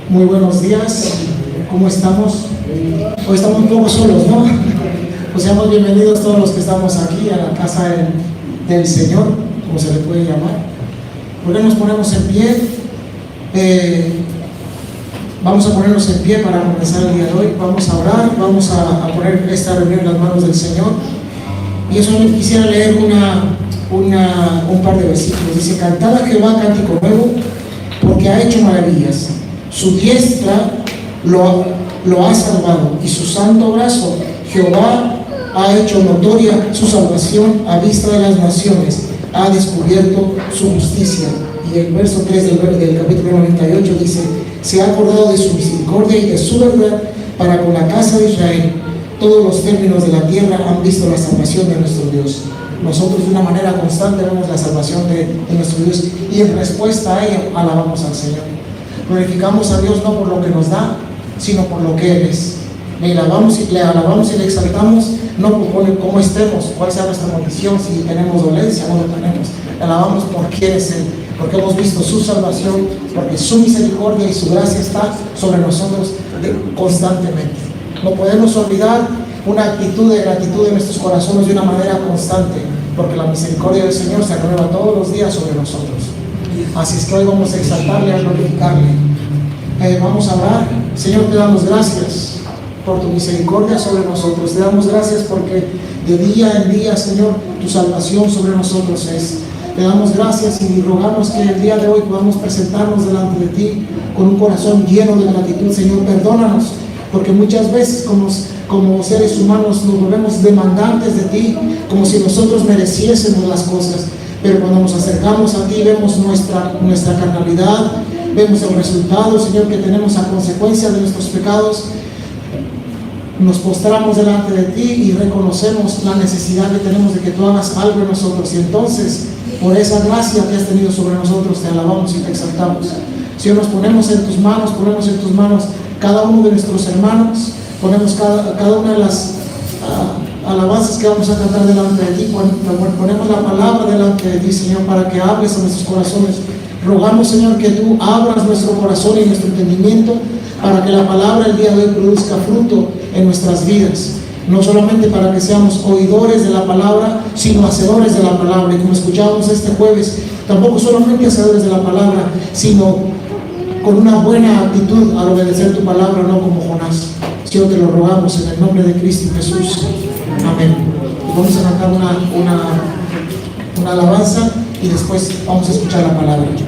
Muy buenos días, ¿cómo estamos? Hoy estamos un poco solos, ¿no? Pues seamos bienvenidos todos los que estamos aquí a la casa del Señor, como se le puede llamar. ¿Por qué nos ponemos en pie? Vamos a ponernos en pie para comenzar el día de hoy. Vamos a orar, vamos a poner esta reunión en las manos del Señor. Y yo solamente quisiera leer un par de versículos. Dice: cantad a Jehová cántico nuevo, porque ha hecho maravillas. Su diestra lo ha salvado, y su santo brazo Jehová ha hecho notoria su salvación a vista de las naciones, ha descubierto su justicia. Y el verso 3 del capítulo 98 dice: se ha acordado de su misericordia y de su verdad para con la casa de Israel. Todos los términos de la tierra han visto la salvación de nuestro Dios. Nosotros de una manera constante vemos la salvación de nuestro Dios, y en respuesta a ello alabamos al Señor. Glorificamos a Dios no por lo que nos da, sino por lo que Él es. Le alabamos y le exaltamos no por cómo estemos, cuál sea nuestra condición, si tenemos dolencia o no lo tenemos. Le alabamos por quién es Él, porque hemos visto su salvación, porque su misericordia y su gracia está sobre nosotros constantemente. No podemos olvidar una actitud de gratitud de nuestros corazones de una manera constante, porque la misericordia del Señor se renueva todos los días sobre nosotros. Así es que hoy vamos a exaltarle, a glorificarle. Vamos a orar. Señor, te damos gracias por tu misericordia sobre nosotros. Te damos gracias porque de día en día, Señor, tu salvación sobre nosotros es. Te damos gracias y rogamos que el día de hoy podamos presentarnos delante de ti con un corazón lleno de gratitud. Señor, perdónanos, porque muchas veces como seres humanos nos volvemos demandantes de ti, como si nosotros mereciésemos las cosas. Pero cuando nos acercamos a ti, vemos nuestra carnalidad, vemos el resultado, Señor, que tenemos a consecuencia de nuestros pecados. Nos postramos delante de ti y reconocemos la necesidad que tenemos de que tú hagas algo en nosotros. Y entonces, por esa gracia que has tenido sobre nosotros, te alabamos y te exaltamos. Señor, nos ponemos en tus manos cada uno de nuestros hermanos, ponemos cada una de las alabanzas que vamos a cantar delante de ti, ponemos la palabra delante de ti, Señor, para que hables a nuestros corazones. Rogamos, Señor, que tú abras nuestro corazón y nuestro entendimiento para que la palabra el día de hoy produzca fruto en nuestras vidas. No solamente para que seamos oidores de la palabra, sino hacedores de la palabra. Y como escuchábamos este jueves, tampoco solamente hacedores de la palabra, sino con una buena actitud al obedecer tu palabra, no como Jonás. Señor, te lo rogamos en el nombre de Cristo Jesús. Amén. Vamos a cantar una alabanza y después vamos a escuchar la palabra. Dios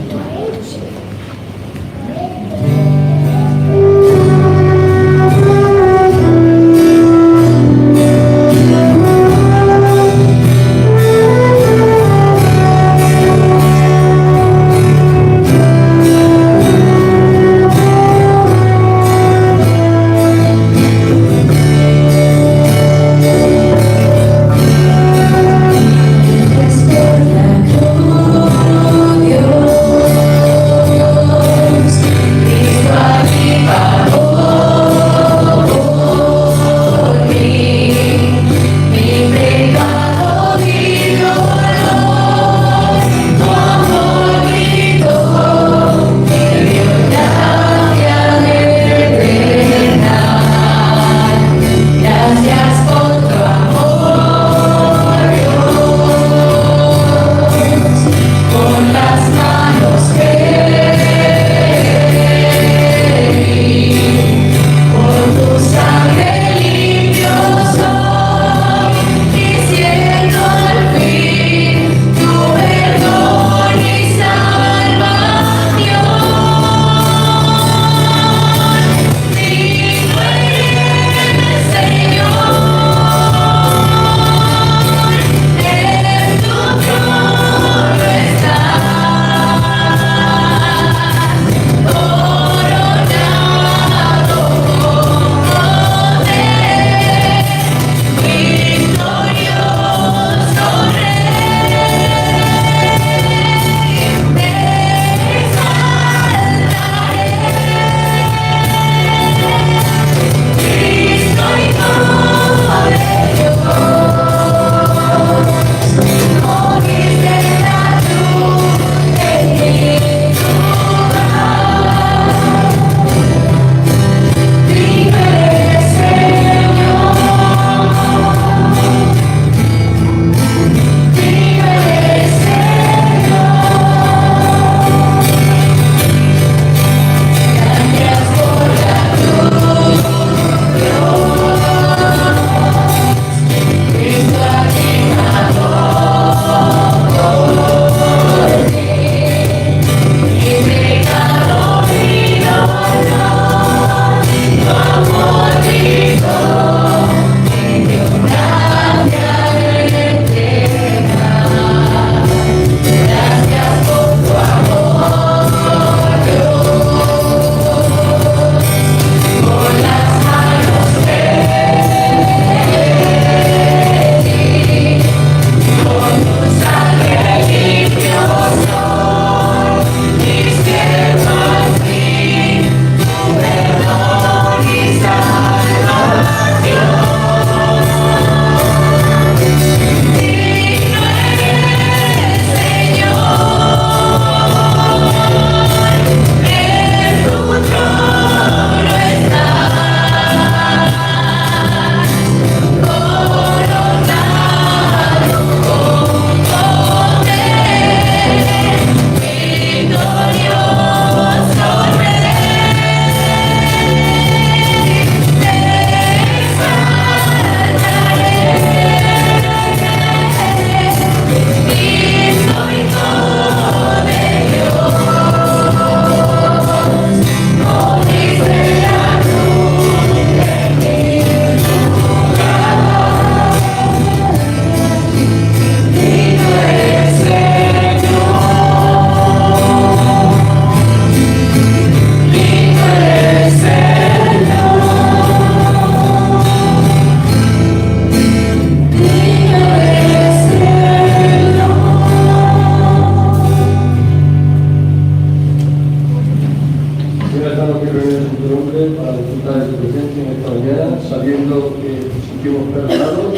empezando mi reunión en tu nombre para disfrutar de tu presencia en esta mañana, sabiendo que nos sentimos perdonados,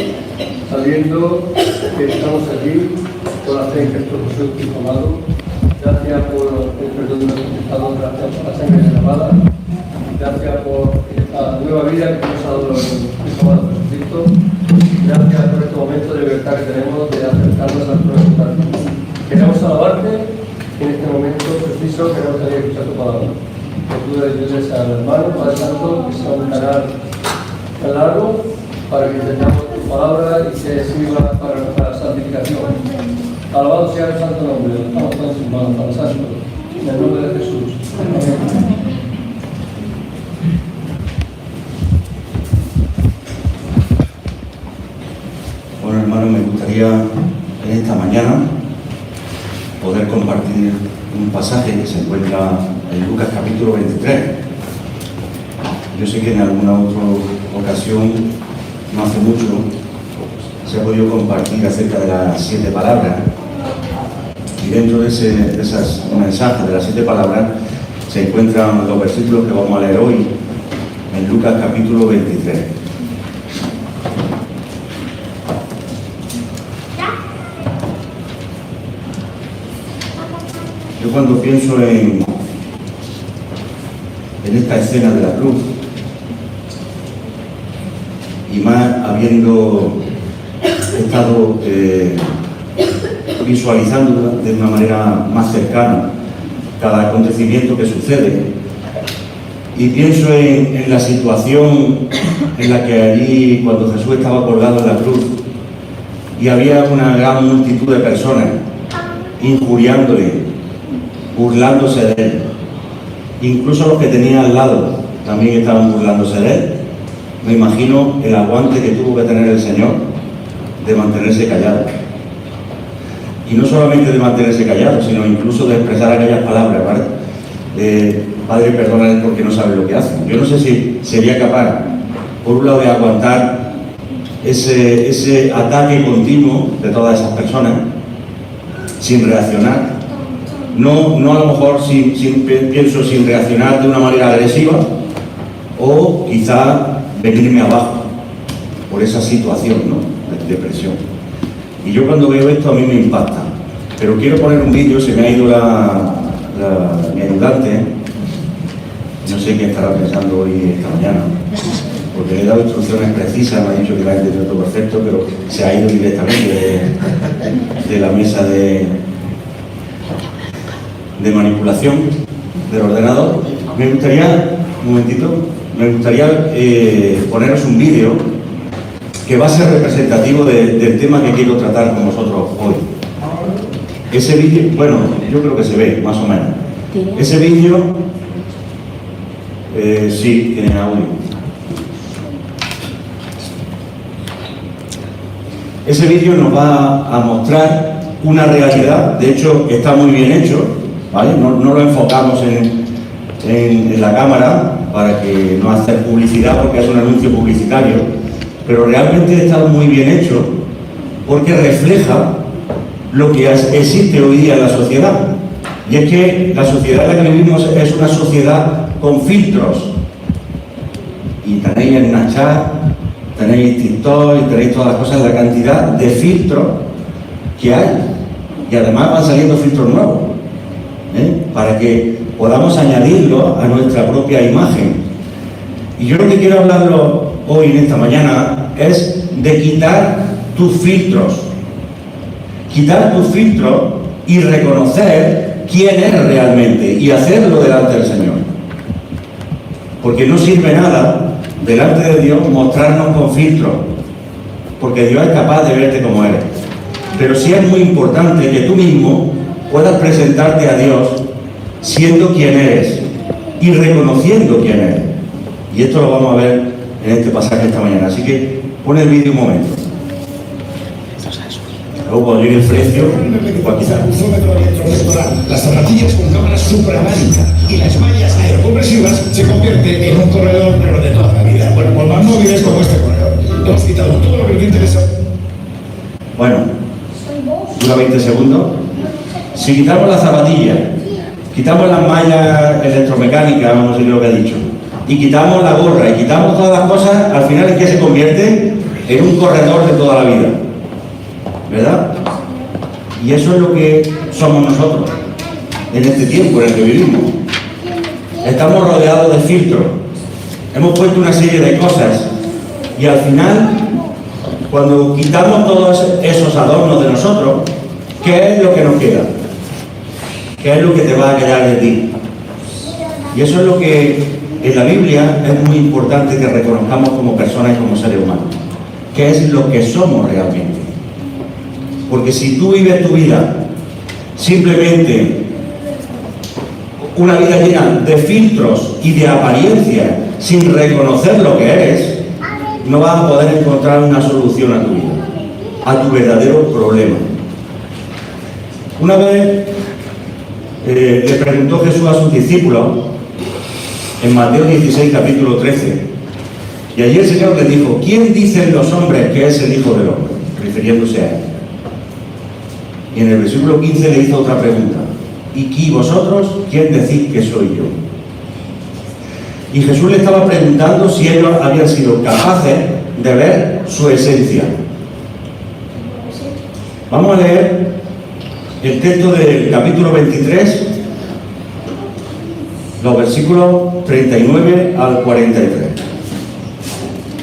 sabiendo que estamos aquí por la fe en Cristo Jesús, tu amado. Gracias por el perdón de nuestros pecados, gracias por la sangre derramada, gracias por esta nueva vida que nos ha dado el amado Jesucristo. Gracias por este momento de libertad que tenemos de acercarnos a tu voluntad. Queremos alabarte en este momento preciso, queremos salir a escuchar tu palabra. Que tú le ayudes al hermano, Padre Santo, que sea un canal tan largo para que entendamos tu palabra y que sirva para nuestra santificación. Alabado sea el santo nombre, lo estamos todos en manos, Padre Santo, en el nombre de Jesús. Amén. Bueno, hermano, me gustaría en esta mañana poder compartir un pasaje que se encuentra en Lucas capítulo 23. Yo sé que en alguna otra ocasión, no hace mucho, se ha podido compartir acerca de las 7 palabras. Y dentro de esas mensajes de las 7 palabras se encuentran los versículos que vamos a leer hoy en Lucas capítulo 23. Yo cuando pienso en esta escena de la cruz, y más habiendo estado visualizando de una manera más cercana cada acontecimiento que sucede, y pienso en la situación en la que allí, cuando Jesús estaba colgado en la cruz, y había una gran multitud de personas injuriándole, burlándose de él. Incluso los que tenía al lado también estaban burlándose de él. Me imagino el aguante que tuvo que tener el Señor de mantenerse callado. Y no solamente de mantenerse callado, sino incluso de expresar aquellas palabras, ¿vale? Padre, perdónales porque no saben lo que hacen. Yo no sé si sería capaz, por un lado, de aguantar ese ataque continuo de todas esas personas sin reaccionar. No a lo mejor pienso sin reaccionar de una manera agresiva, o quizá venirme abajo por esa situación, ¿no?, de presión. Y yo cuando veo esto a mí me impacta. Pero quiero poner un vídeo, se me ha ido mi ayudante, no sé qué estará pensando hoy esta mañana, porque le he dado instrucciones precisas, me ha dicho que la ha entendido todo perfecto, pero se ha ido directamente de la mesa de manipulación del ordenador. Me gustaría, un momentito, poneros un vídeo que va a ser representativo del tema que quiero tratar con vosotros hoy. Ese vídeo, bueno, yo creo que se ve, más o menos. Ese vídeo, sí, tiene audio. Ese vídeo nos va a mostrar una realidad, de hecho está muy bien hecho, ¿vale? No lo enfocamos en la cámara para que no hacer publicidad, porque es un anuncio publicitario, pero realmente está muy bien hecho porque refleja lo que existe hoy día en la sociedad. Y es que la sociedad en la que vivimos es una sociedad con filtros. Y tenéis en Snapchat, tenéis TikTok y tenéis todas las cosas, la cantidad de filtros que hay. Y además van saliendo filtros nuevos, para que podamos añadirlo a nuestra propia imagen. Y yo lo que quiero hablarlo hoy en esta mañana es de quitar tus filtros. Quitar tus filtros y reconocer quién eres realmente y hacerlo delante del Señor. Porque no sirve nada delante de Dios mostrarnos con filtros, porque Dios es capaz de verte como eres. Pero sí es muy importante que tú mismo puedas presentarte a Dios siendo quien eres y reconociendo quién eres. Y esto lo vamos a ver en este pasaje esta mañana. Así que pon el vídeo un momento. Luego cuando llegue el precio, las zapatillas con cámara supramánica y las mallas aerocompresivas se convierten en un corredor, pero de toda la vida. Bueno, pues más móviles como este corredor. Hemos quitado todo lo que te interesa. Bueno, dura 20 segundos. Si quitamos la zapatilla quitamos las mallas electromecánicas, vamos a decir lo que ha dicho, y quitamos la gorra, y quitamos todas las cosas, al final es que se convierte en un corredor de toda la vida, ¿verdad? Y eso es lo que somos nosotros, en este tiempo en el que vivimos. Estamos rodeados de filtros, hemos puesto una serie de cosas, y al final, cuando quitamos todos esos adornos de nosotros, ¿qué es lo que nos queda? ¿Qué es lo que te va a quedar de ti? Y eso es lo que en la Biblia es muy importante que reconozcamos como personas y como seres humanos. ¿Qué es lo que somos realmente? Porque si tú vives tu vida simplemente una vida llena de filtros y de apariencia sin reconocer lo que eres, no vas a poder encontrar una solución a tu vida, a tu verdadero problema. Una vez le preguntó Jesús a sus discípulos en Mateo 16, capítulo 13, y allí el Señor les dijo: ¿quién dicen los hombres que es el Hijo del Hombre? Refiriéndose a él. Y en el versículo 15 le hizo otra pregunta: ¿y vosotros quién decís que soy yo? Y Jesús le estaba preguntando si ellos habían sido capaces de ver su esencia. Vamos a leer el texto del capítulo 23, los versículos 39 al 43.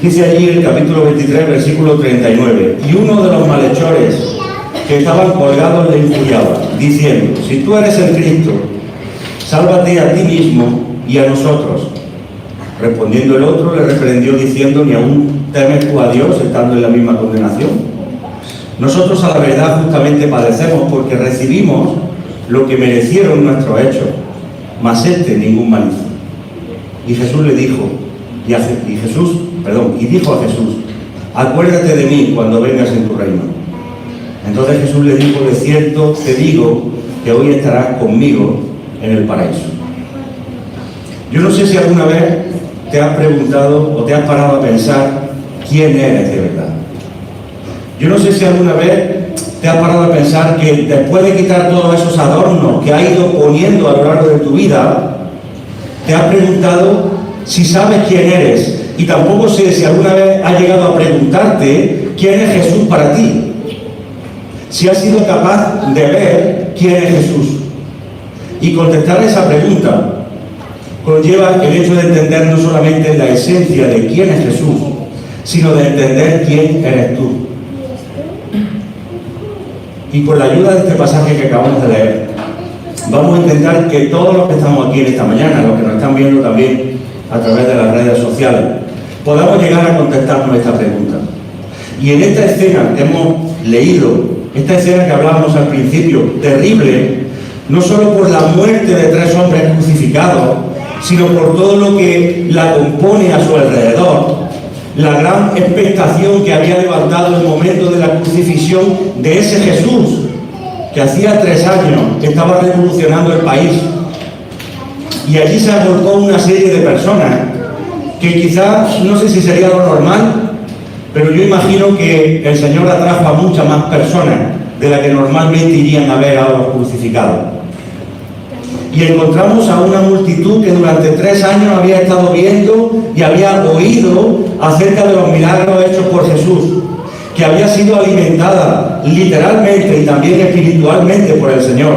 Dice allí el capítulo 23, versículo 39: y uno de los malhechores que estaban colgados le injuriaba, diciendo: si tú eres el Cristo, sálvate a ti mismo y a nosotros. Respondiendo el otro, le reprendió diciendo: ¿ni aún temes tú a Dios estando en la misma condenación? Nosotros a la verdad justamente padecemos porque recibimos lo que merecieron nuestros hechos, mas este ningún mal hizo. Y Jesús le dijo, y dijo a Jesús: acuérdate de mí cuando vengas en tu reino. Entonces Jesús le dijo: de cierto te digo que hoy estarás conmigo en el paraíso. Yo no sé si alguna vez te has preguntado o te has parado a pensar quién eres de verdad. Yo no sé si alguna vez te has parado a pensar que después de quitar todos esos adornos que has ido poniendo a lo largo de tu vida, te has preguntado si sabes quién eres. Y tampoco sé si alguna vez has llegado a preguntarte quién es Jesús para ti. Si has sido capaz de ver quién es Jesús. Y contestar esa pregunta conlleva el hecho de entender no solamente la esencia de quién es Jesús, sino de entender quién eres tú. Y con la ayuda de este pasaje que acabamos de leer, vamos a intentar que todos los que estamos aquí en esta mañana, los que nos están viendo también a través de las redes sociales, podamos llegar a contestarnos esta pregunta. Y en esta escena que hemos leído, esta escena que hablábamos al principio, terrible, no solo por la muerte de 3 hombres crucificados, sino por todo lo que la compone a su alrededor, la gran expectación que había levantado el momento de la crucifixión de ese Jesús, que hacía 3 años estaba revolucionando el país. Y allí se agolpó una serie de personas que quizás, no sé si sería lo normal, pero yo imagino que el Señor atrajo a muchas más personas de las que normalmente irían a ver a los crucificados. Y encontramos a una multitud que durante 3 años había estado viendo y había oído acerca de los milagros hechos por Jesús, que había sido alimentada literalmente y también espiritualmente por el Señor.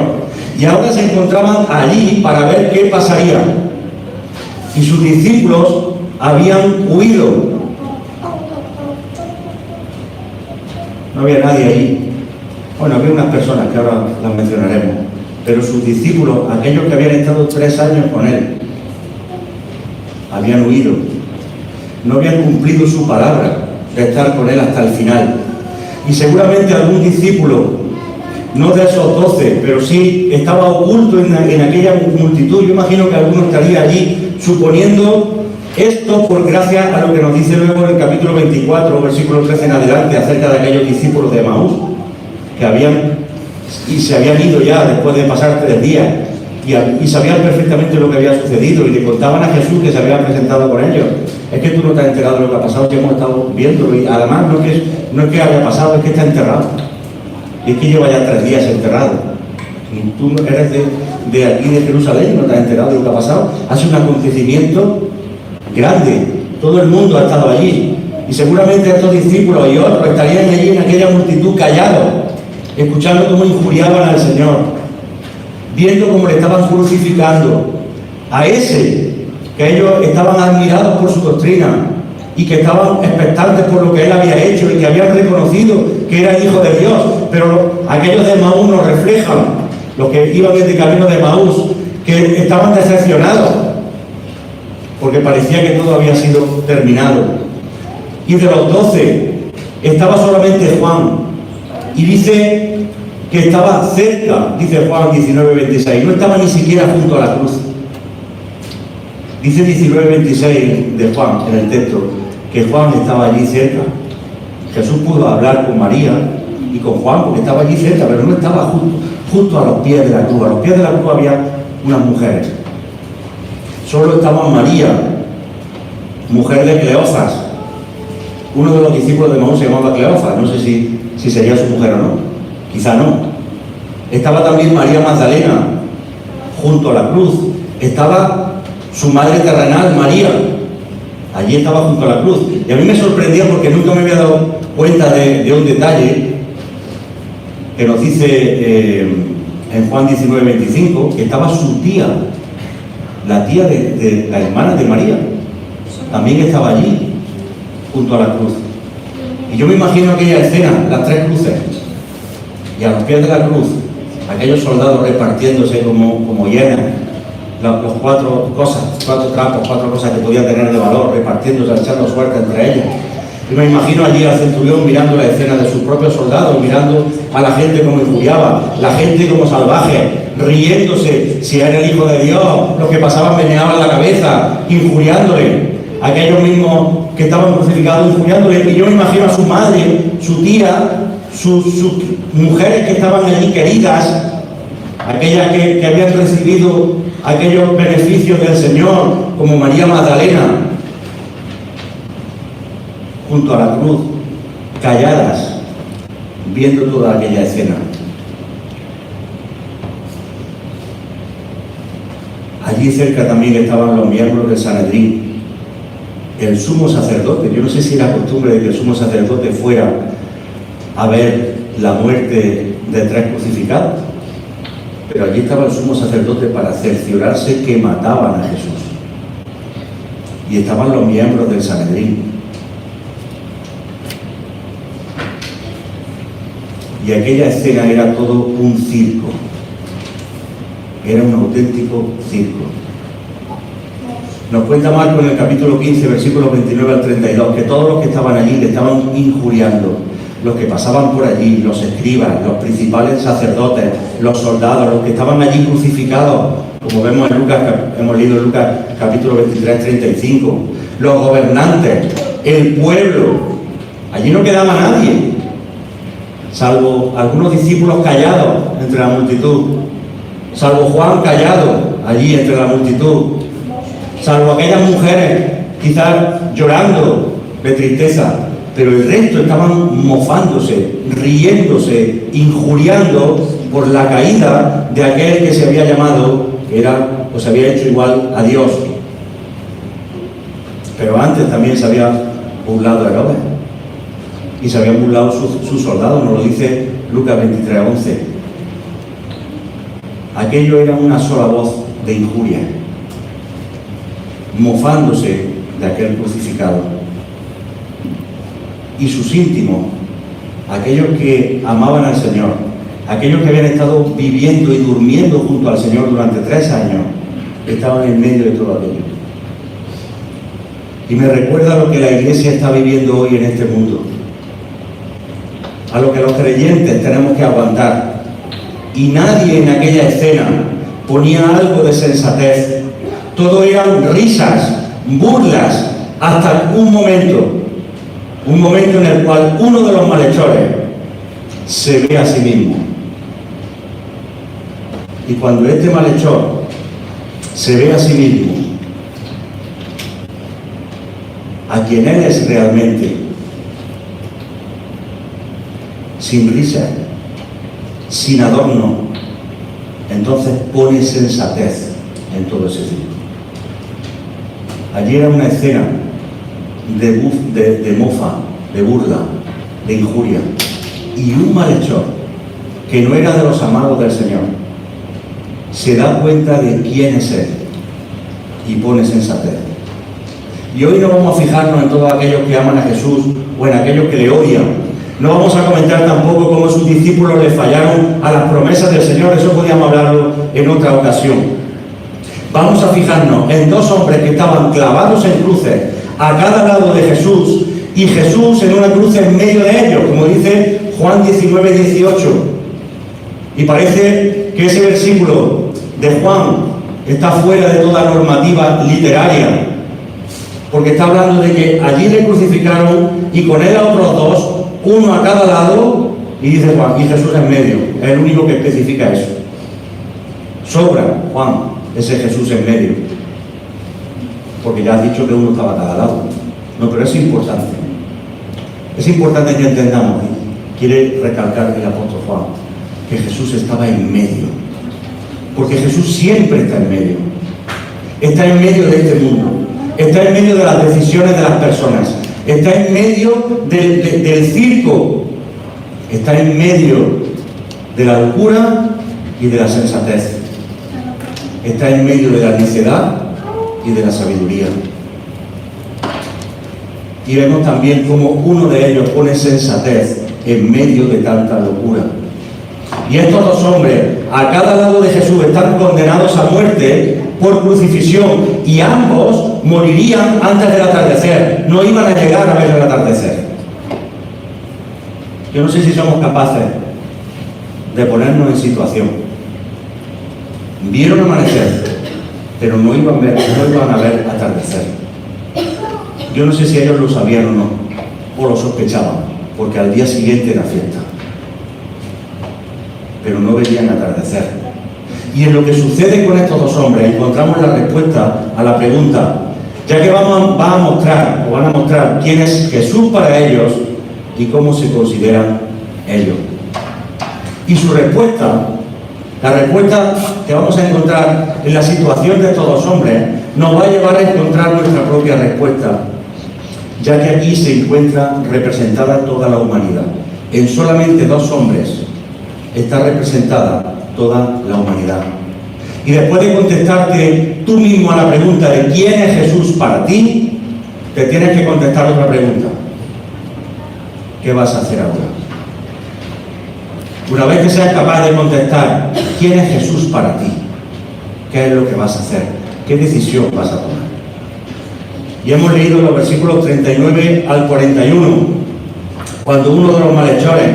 Y ahora se encontraban allí para ver qué pasaría. Y sus discípulos habían huido. No había nadie allí. Bueno, había unas personas que ahora las mencionaremos. Pero sus discípulos, aquellos que habían estado 3 años con él, habían huido. No habían cumplido su palabra de estar con él hasta el final. Y seguramente algún discípulo, no de esos 12, pero sí estaba oculto en aquella multitud. Yo imagino que alguno estaría allí suponiendo esto por gracia a lo que nos dice luego en el capítulo 24, versículo 13 en adelante, acerca de aquellos discípulos de Emaús, que se habían ido ya después de pasar 3 días y sabían perfectamente lo que había sucedido y le contaban a Jesús que se había presentado con ellos. Es que tú no te has enterado de lo que ha pasado, que hemos estado viendo, y además no es que haya pasado, es que está enterrado. Y es que lleva ya 3 días enterrado. Y tú eres de aquí de Jerusalén, no te has enterado de lo que ha pasado. Ha sido un acontecimiento grande, todo el mundo ha estado allí, y seguramente estos discípulos y otros estarían allí en aquella multitud callados, escuchando cómo injuriaban al Señor, viendo cómo le estaban crucificando a ese que ellos estaban admirados por su doctrina y que estaban expectantes por lo que él había hecho y que habían reconocido que era el Hijo de Dios. Pero aquellos de Emaús nos reflejan, los que iban en el camino de Emaús, que estaban decepcionados porque parecía que todo había sido terminado. Y de los 12 estaba solamente Juan, y dice que estaba cerca, dice Juan 19:26, no estaba ni siquiera junto a la cruz. Dice 19:26 de Juan en el texto que Juan estaba allí cerca. Jesús pudo hablar con María y con Juan porque estaba allí cerca, pero no estaba justo a los pies de la cruz. A los pies de la cruz había unas mujeres. Solo estaban María, mujer de Cleofas. Uno de los discípulos de Emaús se llamaba Cleofas, no sé si sería su mujer o no, quizá no. Estaba también María Magdalena, junto a la cruz. Estaba su madre terrenal, María, allí estaba junto a la cruz. Y a mí me sorprendía porque nunca me había dado cuenta de un detalle que nos dice en Juan 19:25, que estaba su tía, la tía de la hermana de María, también estaba allí, junto a la cruz. Y yo me imagino aquella escena, las tres cruces, y a los pies de la cruz, aquellos soldados repartiéndose como hienas, los cuatro trapos, cuatro cosas que podían tener de valor, repartiéndose, echando suerte entre ellas. Yo me imagino allí al centurión mirando la escena de sus propios soldados, mirando a la gente como injuriaba, la gente como salvaje, riéndose, si era el Hijo de Dios, los que pasaban meneaban la cabeza, injuriándole. Aquellos mismos que estaban crucificados injuriándole, y yo me imagino a su madre, su tía, sus mujeres que estaban allí queridas, aquellas que habían recibido aquellos beneficios del Señor, como María Magdalena, junto a la cruz, calladas, viendo toda aquella escena. Allí cerca también estaban los miembros del Sanedrín, el sumo sacerdote. Yo no sé si era costumbre de que el sumo sacerdote fuera a ver la muerte de tres crucificados, pero allí estaba el sumo sacerdote para cerciorarse que mataban a Jesús. Y estaban los miembros del Sanedrín. Y aquella escena era todo un circo. Era un auténtico circo. Nos cuenta Marcos en el capítulo 15, versículos 29 al 32, que todos los que estaban allí le estaban injuriando. Los que pasaban por allí, los escribas, los principales sacerdotes, los soldados, los que estaban allí crucificados, como vemos en Lucas, hemos leído en Lucas capítulo 23, 35, los gobernantes, el pueblo. Allí no quedaba nadie, salvo algunos discípulos callados entre la multitud, salvo Juan callado allí entre la multitud, salvo aquellas mujeres quizás llorando de tristeza, pero el resto estaban mofándose, riéndose, injuriando por la caída de aquel que se había llamado, se había hecho igual a Dios. Pero antes también se había burlado a Herodes, y se habían burlado sus soldados, nos lo dice Lucas 23:11. Aquello era una sola voz de injuria, mofándose de aquel crucificado. Y sus íntimos, aquellos que amaban al Señor, aquellos que habían estado viviendo y durmiendo junto al Señor durante 3 años, estaban en medio de todo aquello. Y me recuerda lo que la Iglesia está viviendo hoy en este mundo, a lo que los creyentes tenemos que aguantar. Y nadie en aquella escena ponía algo de sensatez. Todo eran risas, burlas, hasta un momento en el cual uno de los malhechores se ve a sí mismo. Y cuando este malhechor se ve a sí mismo, a quien él es realmente, sin risa, sin adorno, entonces pone sensatez en todo ese círculo. Allí era una escena de mofa, de burla, de injuria, y un malhechor que no era de los amados del Señor se da cuenta de quién es Él y pone sensatez. Y hoy no vamos a fijarnos en todos aquellos que aman a Jesús o en aquellos que le odian. No vamos a comentar tampoco cómo sus discípulos le fallaron a las promesas del Señor, eso podíamos hablarlo en otra ocasión. Vamos a fijarnos en dos hombres que estaban clavados en cruces a cada lado de Jesús, y Jesús en una cruz en medio de ellos, como dice Juan 19:18. Y parece que ese versículo de Juan está fuera de toda normativa literaria, porque está hablando de que allí le crucificaron y con él a otros dos, uno a cada lado, y dice Juan, y Jesús en medio. Es el único que especifica eso. Sobra, Juan, ese Jesús en medio, porque ya has dicho que uno estaba a cada lado. No, pero es importante. Es importante que entendamos, quiere recalcar el apóstol Juan, que Jesús estaba en medio, porque Jesús siempre está en medio. Está en medio de este mundo, está en medio de las decisiones de las personas, está en medio del circo, está en medio de la locura y de la sensatez, está en medio de la necedad y de la sabiduría. Y vemos también cómo uno de ellos pone sensatez en medio de tanta locura. Y estos dos hombres, a cada lado de Jesús, están condenados a muerte por crucifixión, y ambos morirían antes del atardecer, no iban a llegar a ver el atardecer. Yo no sé si somos capaces de ponernos en situación. Vieron amanecer, pero no iban a ver atardecer. Yo no sé si ellos lo sabían o no, o lo sospechaban, porque al día siguiente era fiesta, pero no veían atardecer. Y en lo que sucede con estos dos hombres encontramos la respuesta a la pregunta, ya que van a mostrar quién es Jesús para ellos y cómo se consideran ellos. Y su respuesta, la respuesta que vamos a encontrar en la situación de estos dos hombres, nos va a llevar a encontrar nuestra propia respuesta, ya que aquí se encuentra representada toda la humanidad. En solamente dos hombres está representada toda la humanidad. Y después de contestarte tú mismo a la pregunta de quién es Jesús para ti, te tienes que contestar otra pregunta. ¿Qué vas a hacer ahora? Una vez que seas capaz de contestar quién es Jesús para ti, ¿qué es lo que vas a hacer? ¿Qué decisión vas a tomar? Y hemos leído los versículos 39 al 41, cuando uno de los malhechores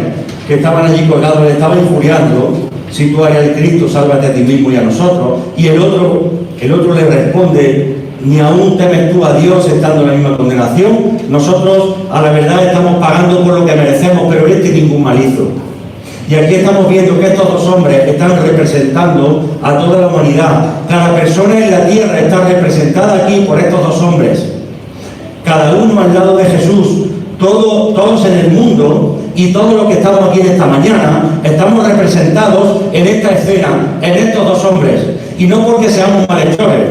que estaban allí colgados le estaba injuriando: si tú eres el Cristo, sálvate a ti mismo y a nosotros. Y el otro le responde: ni aún temes tú a Dios estando en la misma condenación. Nosotros a la verdad estamos pagando por lo que merecemos, pero este ningún mal hizo. Y aquí estamos viendo que estos dos hombres están representando a toda la humanidad. Cada persona en la tierra está representada aquí por estos dos hombres. Cada uno al lado de Jesús, todos en el mundo y todos los que estamos aquí en esta mañana, estamos representados en esta escena, en estos dos hombres. Y no porque seamos malhechores,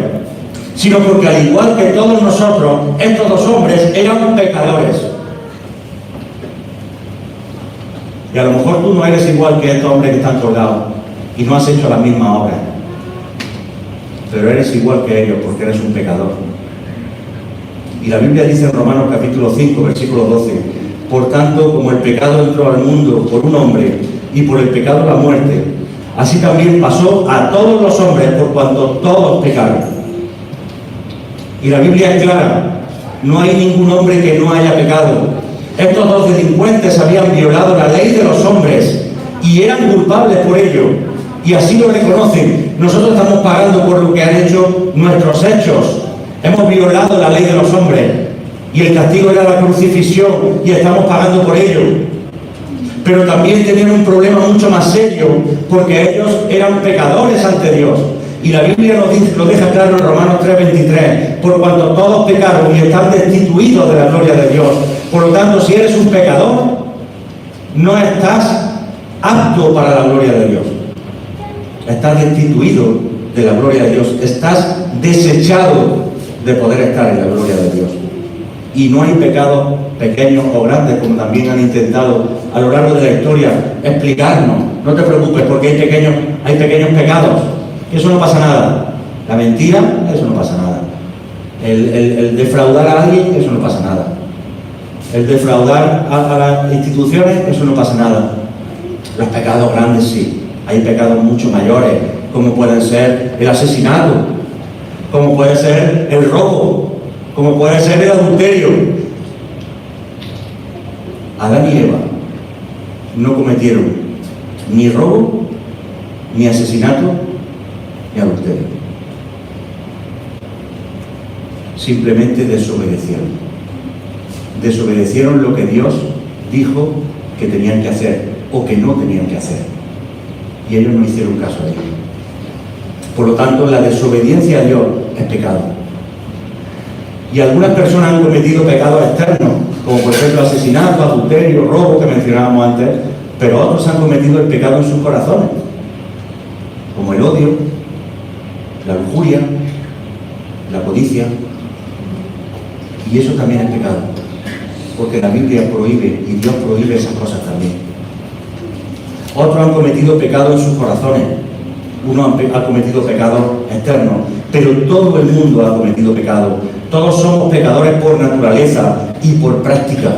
sino porque al igual que todos nosotros, estos dos hombres eran pecadores. Y a lo mejor tú no eres igual que estos hombres que están colgados y no has hecho la misma obra, pero eres igual que ellos porque eres un pecador. Y la Biblia dice en Romanos capítulo 5, versículo 12: por tanto, como el pecado entró al mundo por un hombre y por el pecado la muerte, así también pasó a todos los hombres por cuanto todos pecaron. Y la Biblia es clara: no hay ningún hombre que no haya pecado. Estos dos delincuentes habían violado la ley de los hombres y eran culpables por ello, y así lo reconocen. Nosotros estamos pagando por lo que han hecho nuestros hechos. Hemos violado la ley de los hombres y el castigo era la crucifixión, y estamos pagando por ello. Pero también tenían un problema mucho más serio, porque ellos eran pecadores ante Dios. Y la Biblia lo deja claro en Romanos 3:23: por cuanto todos pecaron y están destituidos de la gloria de Dios. Por lo tanto, si eres un pecador, no estás apto para la gloria de Dios. estás destituido de la gloria de Dios, estás desechado de poder estar en la gloria de Dios. Y no hay pecados pequeños o grandes, como también han intentado a lo largo de la historia explicarnos. No te preocupes porque hay pequeños pecados, eso no pasa nada. La mentira, eso no pasa nada. El defraudar a alguien, eso no pasa nada. El defraudar a las instituciones, eso no pasa nada. Los pecados grandes sí. Hay pecados mucho mayores, como pueden ser el asesinato, como puede ser el robo, como puede ser el adulterio. Adán y Eva no cometieron ni robo, ni asesinato, ni adulterio. Simplemente desobedecieron. Desobedecieron lo que Dios dijo que tenían que hacer o que no tenían que hacer. Y ellos no hicieron caso a Dios. Por lo tanto, la desobediencia a Dios es pecado. Y algunas personas han cometido pecados externos, como por ejemplo asesinato, adulterio, robo, que mencionábamos antes, pero otros han cometido el pecado en sus corazones, como el odio, la lujuria, la codicia, y eso también es pecado, porque la Biblia prohíbe y Dios prohíbe esas cosas también. Otros han cometido pecado en sus corazones, uno ha cometido pecados externos, pero todo el mundo ha cometido pecado. Todos somos pecadores por naturaleza y por práctica.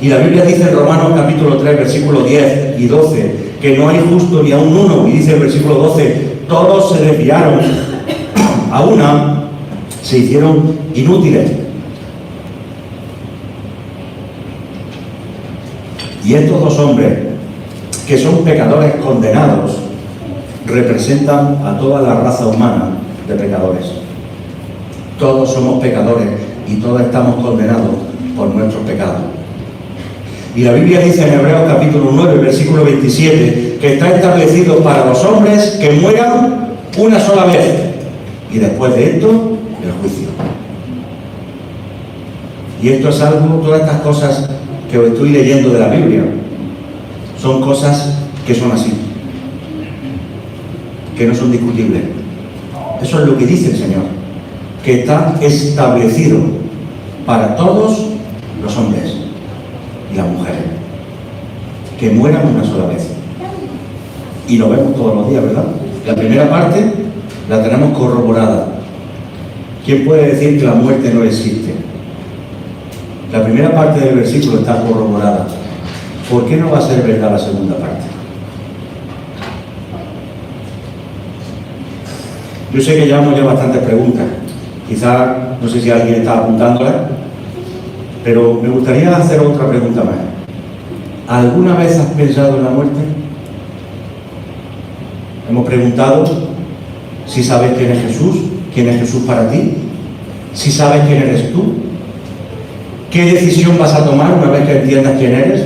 Y la Biblia dice en Romanos capítulo 3, versículos 10 y 12, que no hay justo ni aun uno. Y dice el versículo 12, todos se desviaron, a una se hicieron inútiles. Y estos dos hombres, que son pecadores condenados, representan a toda la raza humana de pecadores. Todos somos pecadores y todos estamos condenados por nuestros pecados. Y la Biblia dice en Hebreos capítulo 9, versículo 27, que está establecido para los hombres que mueran una sola vez, y después de esto, el juicio. Y esto es algo, todas estas cosas que os estoy leyendo de la Biblia, son cosas que son así, que no son discutibles. Eso es lo que dice el Señor, que está establecido para todos los hombres y las mujeres, que mueran una sola vez. Y lo vemos todos los días, ¿verdad? La primera parte la tenemos corroborada. ¿Quién puede decir que la muerte no existe? La primera parte del versículo está corroborada. ¿Por qué no va a ser verdad la segunda parte? Yo sé que llevamos ya bastantes preguntas. Quizá, no sé si alguien está apuntándolas, pero me gustaría hacer otra pregunta más. ¿Alguna vez has pensado en la muerte? Hemos preguntado si sabes quién es Jesús para ti, si sabes quién eres tú, qué decisión vas a tomar una vez que entiendas quién eres.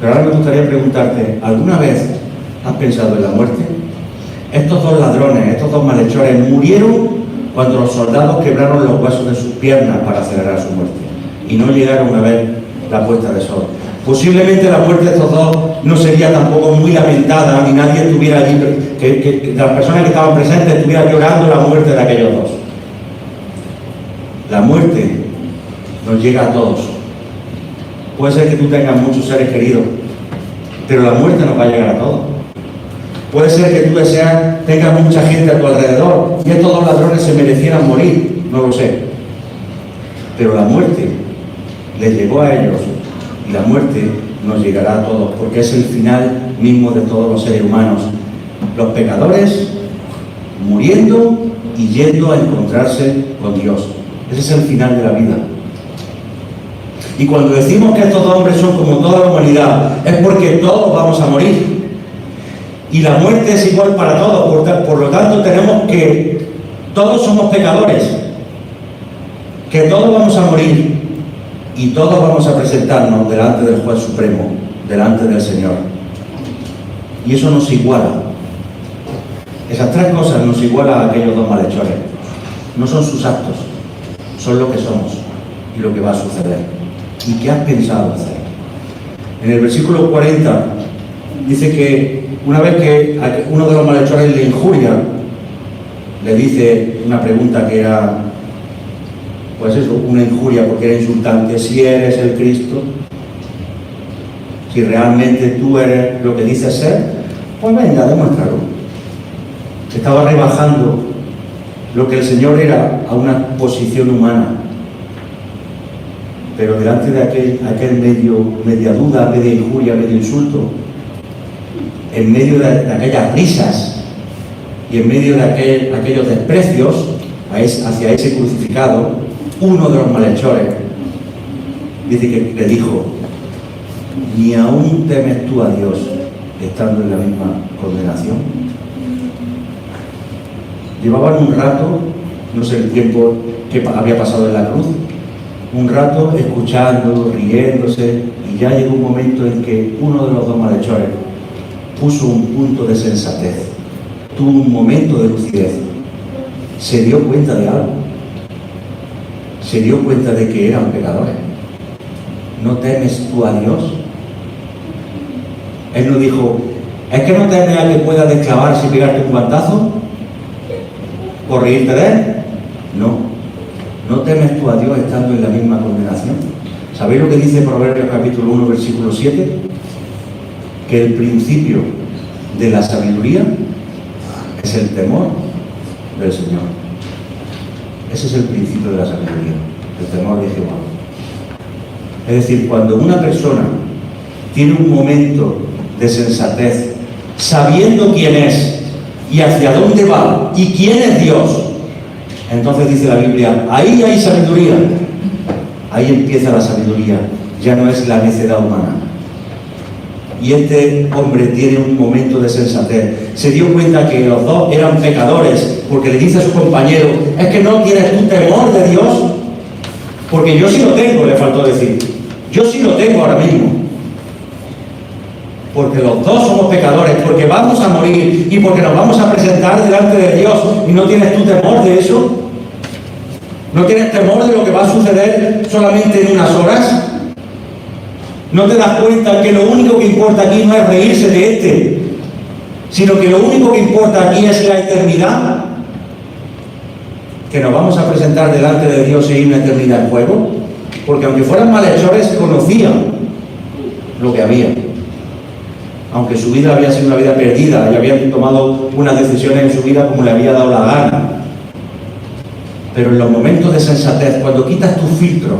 Pero ahora me gustaría preguntarte, ¿alguna vez has pensado en la muerte? Estos dos ladrones, estos dos malhechores murieron cuando los soldados quebraron los huesos de sus piernas para acelerar su muerte y no llegaron a ver la puesta de sol. Posiblemente la muerte de estos dos no sería tampoco muy lamentada, ni nadie estuviera allí, que las personas que estaban presentes estuvieran llorando la muerte de aquellos dos. La muerte nos llega a todos. Puede ser que tú tengas muchos seres queridos, pero la muerte nos va a llegar a todos. Puede ser que tú tengas mucha gente a tu alrededor y estos dos ladrones se merecieran morir, no lo sé. Pero la muerte les llegó a ellos y la muerte nos llegará a todos, porque es el final mismo de todos los seres humanos. Los pecadores muriendo y yendo a encontrarse con Dios. Ese es el final de la vida. Y cuando decimos que estos dos hombres son como toda la humanidad, es porque todos vamos a morir. Y la muerte es igual para todos, por lo tanto tenemos que todos somos pecadores, que todos vamos a morir y todos vamos a presentarnos delante del Juez Supremo, delante del Señor. Y eso nos iguala. Esas tres cosas nos igualan a aquellos dos malhechores. No son sus actos, son lo que somos y lo que va a suceder. ¿Y qué has pensado hacer? En el versículo 40 dice que una vez que uno de los malhechores le injuria, le dice una pregunta que era, pues eso, una injuria porque era insultante: si eres el Cristo, si realmente tú eres lo que dices ser, pues venga, demuéstralo. Estaba rebajando lo que el Señor era a una posición humana, pero delante de aquel media duda, media injuria, medio insulto, en medio de aquellas risas y en medio de aquellos desprecios hacia ese crucificado, uno de los malhechores dice que le dijo: ¿ni aún temes tú a Dios estando en la misma condenación? Llevaban un rato, no sé el tiempo que había pasado en la cruz, un rato escuchando, riéndose, y ya llegó un momento en que uno de los dos malhechores puso un punto de sensatez, tuvo un momento de lucidez, se dio cuenta de algo, se dio cuenta de que eran pecadores. ¿No temes tú a Dios? Él no dijo: ¿es que no temes a que pueda desclavarse y pegarte un guantazo por reírte de él? No temes tú a Dios estando en la misma condenación. ¿Sabéis lo que dice Proverbios capítulo 1 versículo 7? Que el principio de la sabiduría es el temor del Señor. Ese es el principio de la sabiduría, el temor de Jehová. Es decir, cuando una persona tiene un momento de sensatez, sabiendo quién es y hacia dónde va y quién es Dios, entonces dice la Biblia: ahí hay sabiduría. Ahí empieza la sabiduría, ya no es la necedad humana. Y este hombre tiene un momento de sensatez. Se dio cuenta que los dos eran pecadores, porque le dice a su compañero: ¿es que no tienes tu temor de Dios? Porque yo sí lo tengo, le faltó decir. Yo sí lo tengo ahora mismo. Porque los dos somos pecadores, porque vamos a morir y porque nos vamos a presentar delante de Dios. ¿Y no tienes tu temor de eso? ¿No tienes temor de lo que va a suceder solamente en unas horas? ¿No te das cuenta que lo único que importa aquí no es reírse de este, sino que lo único que importa aquí es la eternidad? Que nos vamos a presentar delante de Dios y hay una eternidad en juego. Porque aunque fueran malhechores, conocían lo que había. Aunque su vida había sido una vida perdida y habían tomado unas decisiones en su vida como le había dado la gana. Pero en los momentos de sensatez, cuando quitas tu filtro,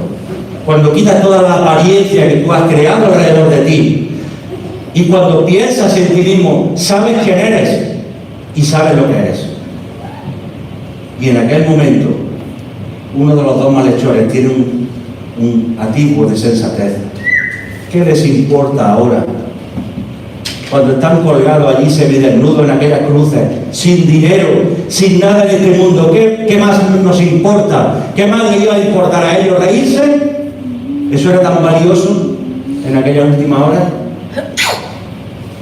cuando quitas toda la apariencia que tú has creado alrededor de ti, y cuando piensas en ti mismo, sabes quién eres y sabes lo que eres. Y en aquel momento, uno de los dos malhechores tiene un atisbo de sensatez. ¿Qué les importa ahora? Cuando están colgados allí semidesnudos en aquellas cruces, sin dinero, sin nada en este mundo, ¿qué más nos importa? ¿Qué más le iba a importar a ellos? ¿Reírse? ¿Eso era tan valioso en aquella última hora?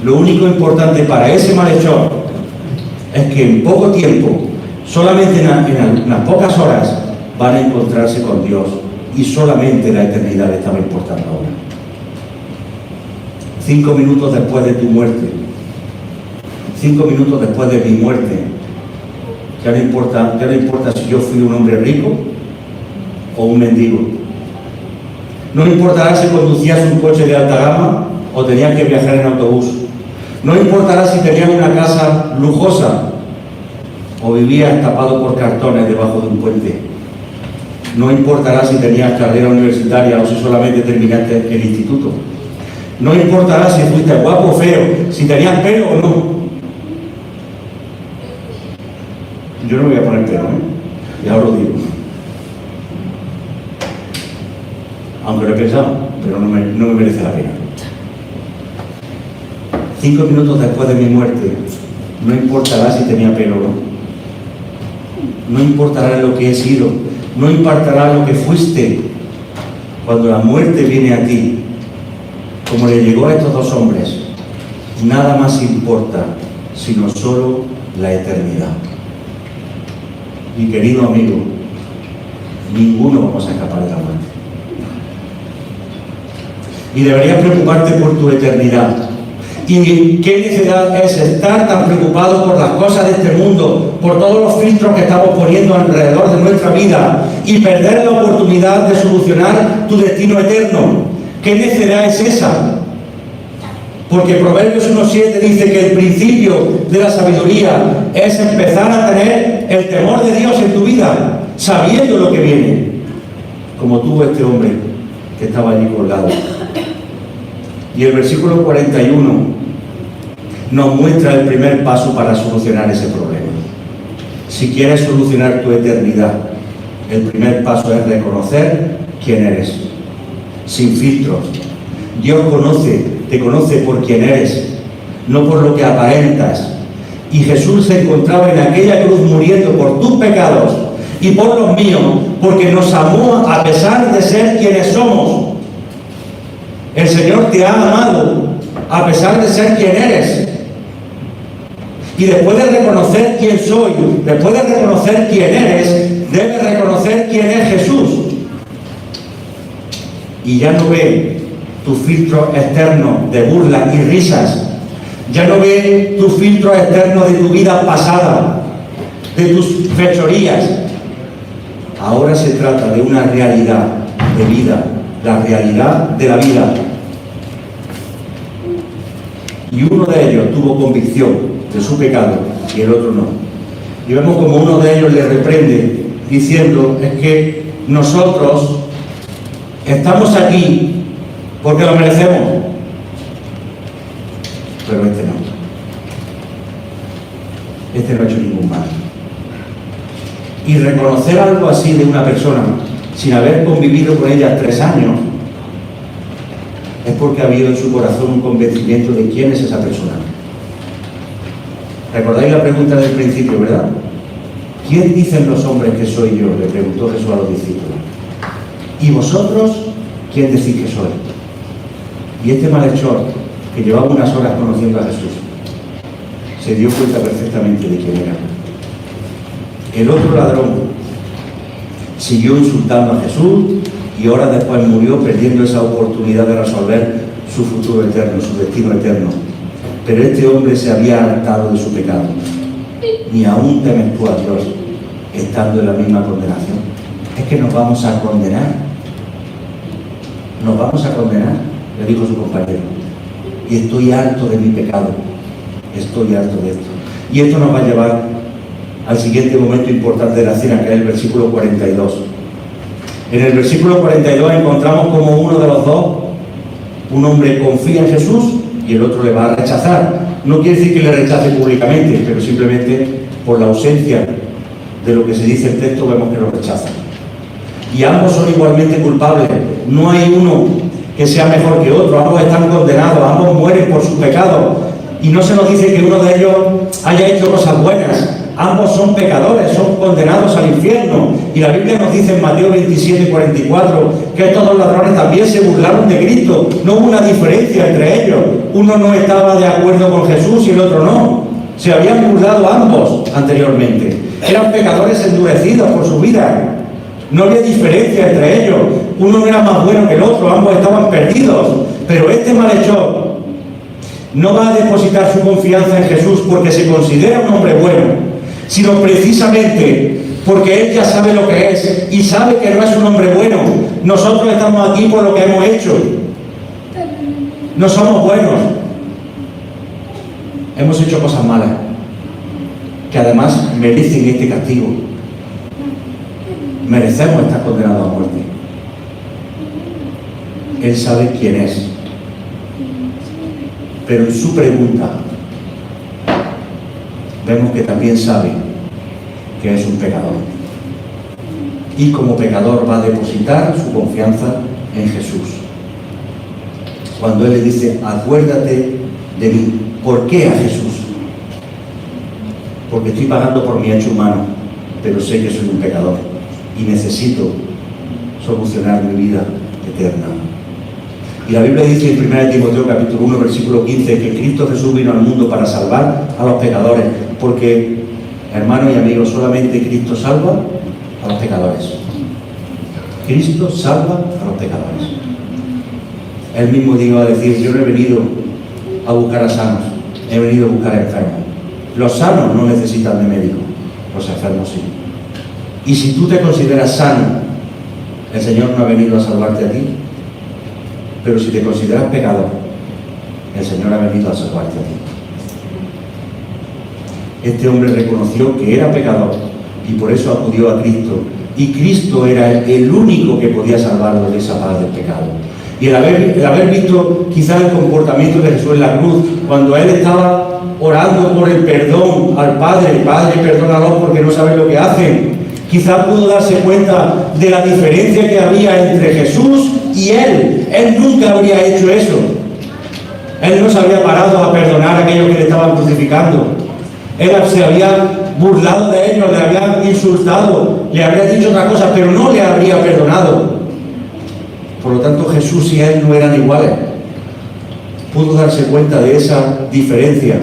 Lo único importante para ese malhechor es que en poco tiempo, solamente en unas pocas horas, van a encontrarse con Dios, y solamente la eternidad le estaba importando ahora. 5 minutos después de tu muerte, 5 minutos después de mi muerte, ya no importa si yo fui un hombre rico o un mendigo. No importará si conducías un coche de alta gama o tenías que viajar en autobús. No importará si tenías una casa lujosa o vivías tapado por cartones debajo de un puente. No importará si tenías carrera universitaria o si solamente terminaste el instituto. No importará si fuiste guapo o feo, si tenías pelo o no. Yo no voy a poner pelo, ya os lo digo. Aunque lo he pensado, pero no me merece la pena. 5 minutos después de mi muerte, no importará si tenía pelo o no. No importará lo que he sido, no importará lo que fuiste. Cuando la muerte viene a ti, como le llegó a estos dos hombres, nada más importa, sino solo la eternidad. Mi querido amigo, ninguno vamos a escapar de la muerte. Y deberías preocuparte por tu eternidad. ¿Y qué necesidad es estar tan preocupados por las cosas de este mundo, por todos los filtros que estamos poniendo alrededor de nuestra vida y perder la oportunidad de solucionar tu destino eterno? ¿Qué necesidad es esa? Porque Proverbios 1.7 dice que el principio de la sabiduría es empezar a tener el temor de Dios en tu vida, sabiendo lo que viene, como tuvo este hombre que estaba allí colgado. Y el versículo 41 nos muestra el primer paso para solucionar ese problema. Si quieres solucionar tu eternidad, el primer paso es reconocer quién eres, sin filtros. Dios te conoce por quién eres, no por lo que aparentas. Y Jesús se encontraba en aquella cruz muriendo por tus pecados y por los míos, porque nos amó a pesar de ser quienes somos. El Señor te ha amado a pesar de ser quien eres. Y después de reconocer quién soy, después de reconocer quién eres, debes reconocer quién es Jesús. Y ya no ve tus filtros externos de burlas y risas. Ya no ve tus filtros externos de tu vida pasada, de tus fechorías. Ahora se trata de una realidad de vida, la realidad de la vida. Y uno de ellos tuvo convicción de su pecado y el otro no. Y vemos como uno de ellos le reprende diciendo: es que nosotros estamos aquí porque lo merecemos, pero este no. Este no ha hecho ningún mal. Y reconocer algo así de una persona sin haber convivido con ella 3 años es porque ha habido en su corazón un convencimiento de quién es esa persona. ¿Recordáis la pregunta del principio, verdad? ¿Quién dicen los hombres que soy yo?, le preguntó Jesús a los discípulos. ¿Y vosotros quién decís que soy? Y este malhechor, que llevaba unas horas conociendo a Jesús, se dio cuenta perfectamente de quién era. El otro ladrón siguió insultando a Jesús y horas después murió, perdiendo esa oportunidad de resolver su futuro eterno, su destino eterno. Pero este hombre se había hartado de su pecado. Ni aún temes tú a Dios, estando en la misma condenación. Es que nos vamos a condenar. Nos vamos a condenar, le dijo su compañero. Y estoy harto de mi pecado. Estoy harto de esto. Y esto nos va a llevar al siguiente momento importante de la cena, que es el versículo 42. En el versículo 42 encontramos como uno de los dos, un hombre confía en Jesús y el otro le va a rechazar. No quiere decir que le rechace públicamente, pero simplemente por la ausencia de lo que se dice el texto vemos que lo rechaza. Y ambos son igualmente culpables. No hay uno que sea mejor que otro, ambos están condenados, ambos mueren por sus pecados. Y no se nos dice que uno de ellos haya hecho cosas buenas. Ambos son pecadores, son condenados al infierno. Y la Biblia nos dice en Mateo 27:44 que estos dos ladrones también se burlaron de Cristo. No hubo una diferencia entre ellos. Uno no estaba de acuerdo con Jesús y el otro no. Se habían burlado ambos anteriormente. Eran pecadores endurecidos por su vida. No había diferencia entre ellos. Uno no era más bueno que el otro, ambos estaban perdidos. Pero este malhechor no va a depositar su confianza en Jesús porque se considera un hombre bueno, sino precisamente porque él ya sabe lo que es y sabe que no es un hombre bueno. Nosotros estamos aquí por lo que hemos hecho. No somos buenos. Hemos hecho cosas malas que además merecen este castigo. Merecemos estar condenados a muerte. Él sabe quién es. Pero en su pregunta vemos que también sabe que es un pecador. Y como pecador va a depositar su confianza en Jesús. Cuando Él le dice, acuérdate de mí. ¿Por qué a Jesús? Porque estoy pagando por mi hecho humano, pero sé que soy un pecador y necesito solucionar mi vida eterna. Y la Biblia dice en 1 Timoteo capítulo 1 versículo 15 que Cristo Jesús vino al mundo para salvar a los pecadores, porque, hermanos y amigos, solamente Cristo salva a los pecadores. Cristo salva a los pecadores. Él mismo iba a decir, yo no he venido a buscar a sanos, he venido a buscar a enfermos. Los sanos no necesitan de médico, los enfermos sí. Y si tú te consideras sano, el Señor no ha venido a salvarte a ti. Pero si te consideras pecador, el Señor ha venido a salvarte a ti. Este hombre reconoció que era pecador y por eso acudió a Cristo. Y Cristo era el único que podía salvarlo de esa paz del pecado. Y el haber visto quizás el comportamiento de Jesús en la cruz, cuando Él estaba orando por el perdón al Padre, Padre, perdónalos porque no saben lo que hacen, quizás pudo darse cuenta de la diferencia que había entre Jesús y Él. Él nunca habría hecho eso. Él no se había parado a perdonar a aquellos que le estaban crucificando. Él se había burlado de ellos, le había insultado, le había dicho otra cosa, pero no le habría perdonado. Por lo tanto, Jesús y Él no eran iguales. Pudo darse cuenta de esa diferencia.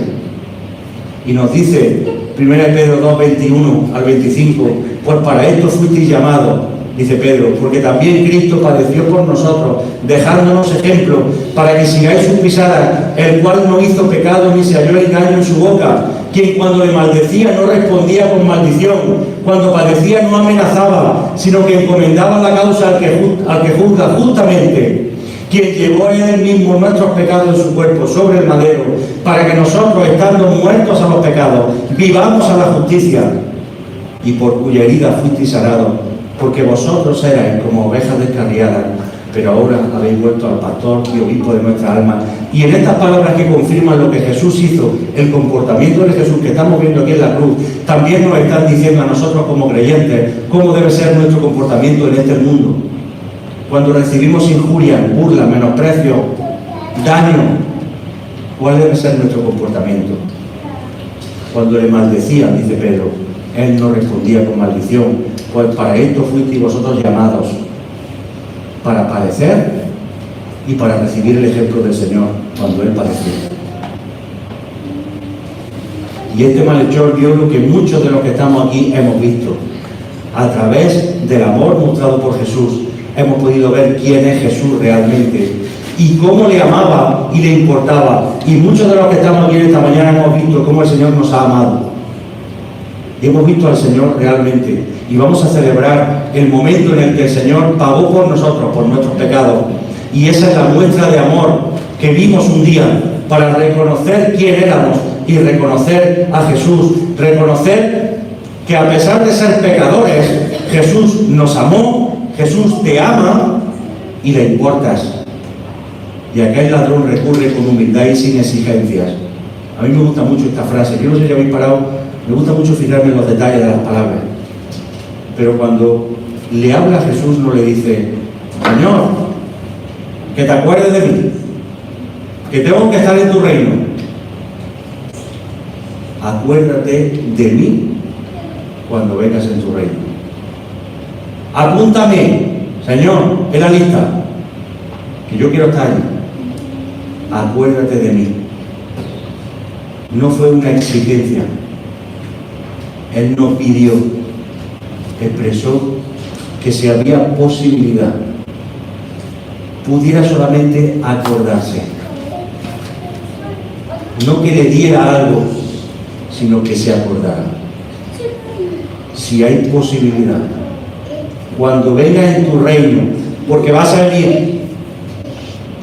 Y nos dice 1 Pedro 2, 21 al 25, pues para esto fuisteis llamados, dice Pedro, porque también Cristo padeció por nosotros, dejándonos ejemplo, para que sigáis sus pisadas, el cual no hizo pecado ni se halló engaño en su boca, quien cuando le maldecía no respondía con maldición, cuando padecía no amenazaba, sino que encomendaba la causa al que juzga justamente, quien llevó en él mismo nuestros pecados en su cuerpo sobre el madero, para que nosotros, estando muertos a los pecados, vivamos a la justicia, y por cuya herida fuisteis sanados, porque vosotros erais como ovejas descarriadas, pero ahora habéis vuelto al pastor y obispo de nuestra alma. Y en estas palabras que confirman lo que Jesús hizo, el comportamiento de Jesús que estamos viendo aquí en la cruz, también nos están diciendo a nosotros como creyentes cómo debe ser nuestro comportamiento en este mundo. Cuando recibimos injurias, burlas, menosprecio, daño, ¿cuál debe ser nuestro comportamiento? Cuando le maldecían, dice Pedro, Él no respondía con maldición, pues para esto fuisteis vosotros llamados, para padecer y para recibir el ejemplo del Señor cuando Él padeció. Y este malhechor vio lo que muchos de los que estamos aquí hemos visto. A través del amor mostrado por Jesús, hemos podido ver quién es Jesús realmente y cómo le amaba y le importaba. Y muchos de los que estamos aquí esta mañana hemos visto cómo el Señor nos ha amado. Y hemos visto al Señor realmente. Y vamos a celebrar el momento en el que el Señor pagó por nosotros, por nuestros pecados. Y esa es la muestra de amor que vimos un día para reconocer quién éramos y reconocer a Jesús. Reconocer que a pesar de ser pecadores, Jesús nos amó, Jesús te ama y le importas. Y aquel ladrón recurre con humildad y sin exigencias. A mí me gusta mucho esta frase. Yo no sé si habéis parado, me gusta mucho fijarme en los detalles de las palabras. Pero cuando le habla a Jesús no le dice, Señor, que te acuerdes de mí, que tengo que estar en tu reino. Acuérdate de mí cuando vengas en tu reino. Apúntame, Señor, en la lista, que yo quiero estar allí. Acuérdate de mí. No fue una exigencia. Él no pidió, expresó que si había posibilidad, pudiera solamente acordarse. No que le diera algo, sino que se acordara. Si hay posibilidad, cuando vengas en tu reino, porque vas a venir,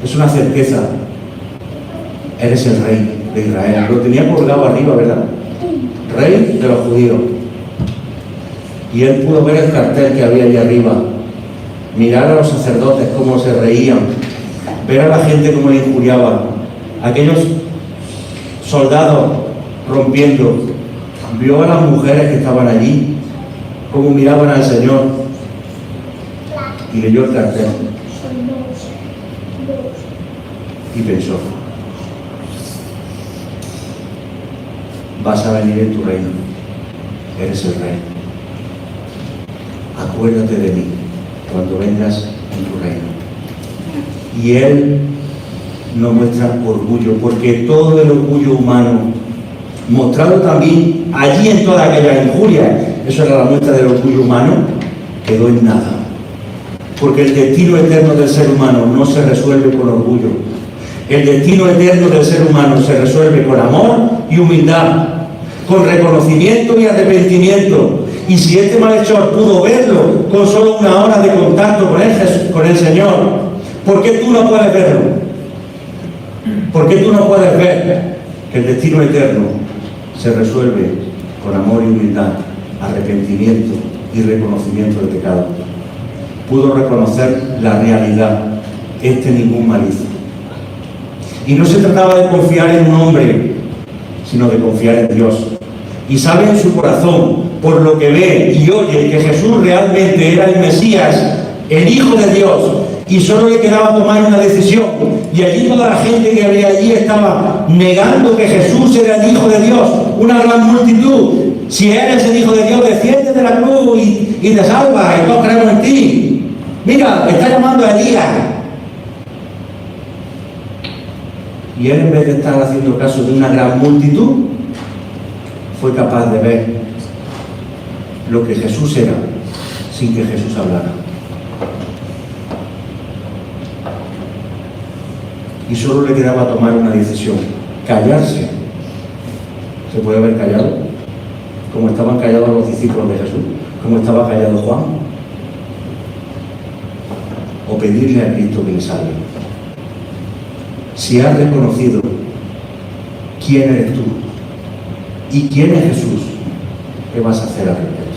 es una certeza, eres el rey de Israel. Lo tenía colgado arriba, ¿verdad? Rey de los judíos. Y él pudo ver el cartel que había allí arriba, mirar a los sacerdotes cómo se reían, ver a la gente cómo le injuriaban, aquellos soldados rompiendo, vio a las mujeres que estaban allí, cómo miraban al Señor, y leyó el cartel y pensó, vas a venir en tu reino, eres el rey, acuérdate de mí cuando vengas en tu reino. Y él no muestra orgullo, porque todo el orgullo humano, mostrado también allí en toda aquella injuria, eso era la muestra del orgullo humano, quedó en nada. Porque el destino eterno del ser humano no se resuelve con orgullo. El destino eterno del ser humano se resuelve con amor y humildad, con reconocimiento y arrepentimiento. Y si este malhechor pudo verlo con solo una hora de contacto con el Señor, ¿por qué tú no puedes verlo? ¿Por qué tú no puedes ver que el destino eterno se resuelve con amor y humildad, arrepentimiento y reconocimiento del pecado? Pudo reconocer la realidad, ningún malicia. Y no se trataba de confiar en un hombre, sino de confiar en Dios. Y sabe en su corazón, por lo que ve y oye, que Jesús realmente era el Mesías, el Hijo de Dios, y solo le quedaba tomar una decisión. Y allí toda la gente que había allí estaba negando que Jesús era el Hijo de Dios, una gran multitud. Si eres el Hijo de Dios, desciende de la cruz y te salva, y todos creemos en ti. Mira, está llamando a Elías. Y él, en vez de estar haciendo caso de una gran multitud, fue capaz de ver lo que Jesús era sin que Jesús hablara. Y solo le quedaba tomar una decisión: callarse. ¿Se puede haber callado? Como estaban callados los discípulos de Jesús, como estaba callado Juan. O pedirle a Cristo que le salve. Si has reconocido quién eres tú y quién es Jesús, ¿qué vas a hacer al respecto?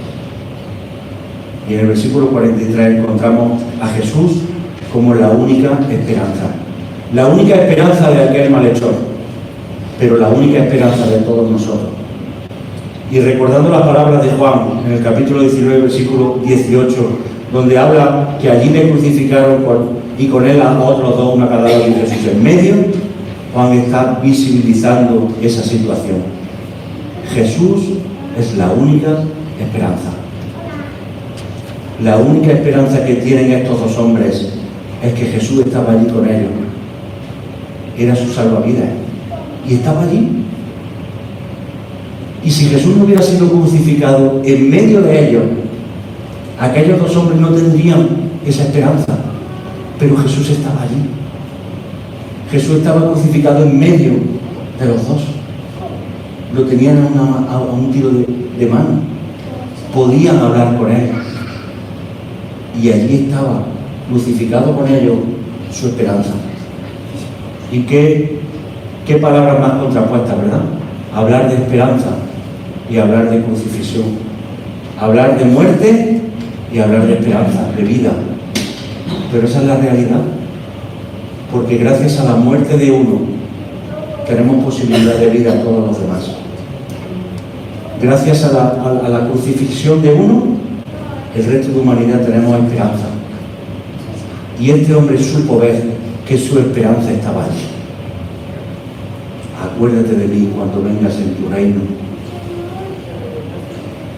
Y en el versículo 43 encontramos a Jesús como la única esperanza. La única esperanza de aquel malhechor, pero la única esperanza de todos nosotros. Y recordando las palabras de Juan en el capítulo 19, versículo 18, donde habla que allí me crucificaron y con él a otros dos, una cada lado de Jesús en medio, Juan está visibilizando esa situación. Jesús es la única esperanza. La única esperanza que tienen estos dos hombres es que Jesús estaba allí con ellos. Era su salvavidas. Y estaba allí. Y si Jesús no hubiera sido crucificado en medio de ellos, aquellos dos hombres no tendrían esa esperanza. Pero Jesús estaba allí. Jesús estaba crucificado en medio de los dos. Lo tenían a un tiro de mano. Podían hablar con él. Y allí estaba, crucificado con ellos, su esperanza. Y qué palabras más contrapuestas, ¿verdad? Hablar de esperanza y hablar de crucifixión. Hablar de muerte y hablar de esperanza, de vida. Pero esa es la realidad. Porque gracias a la muerte de uno, tenemos posibilidad de vida a todos los demás. Gracias a la crucifixión de uno, el resto de humanidad tenemos esperanza. Y este hombre supo ver que su esperanza estaba allí. Acuérdate de mí cuando vengas en tu reino.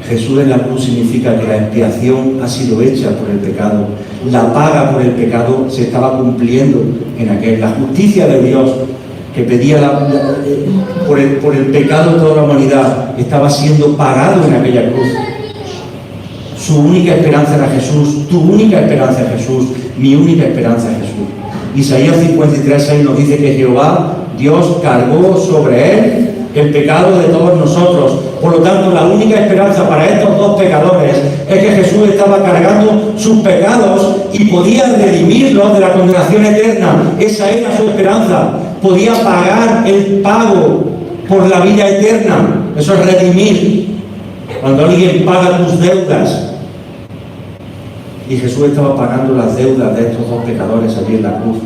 Jesús en la cruz significa que la expiación ha sido hecha por el pecado. La paga por el pecado se estaba cumpliendo en aquel. La justicia de Dios que pedía por el pecado de toda la humanidad estaba siendo pagado en aquella cruz. Su única esperanza era Jesús, tu única esperanza es Jesús, mi única esperanza es Jesús. Isaías 53:6 nos dice que Jehová, Dios, cargó sobre él el pecado de todos nosotros. Por lo tanto, la única esperanza para estos dos pecadores es que Jesús estaba cargando sus pecados y podía redimirlos de la condenación eterna. Esa era su esperanza. Podía pagar el pago por la vida eterna. Eso es redimir. Cuando alguien paga tus deudas. Y Jesús estaba pagando las deudas de estos dos pecadores allí en la cruz.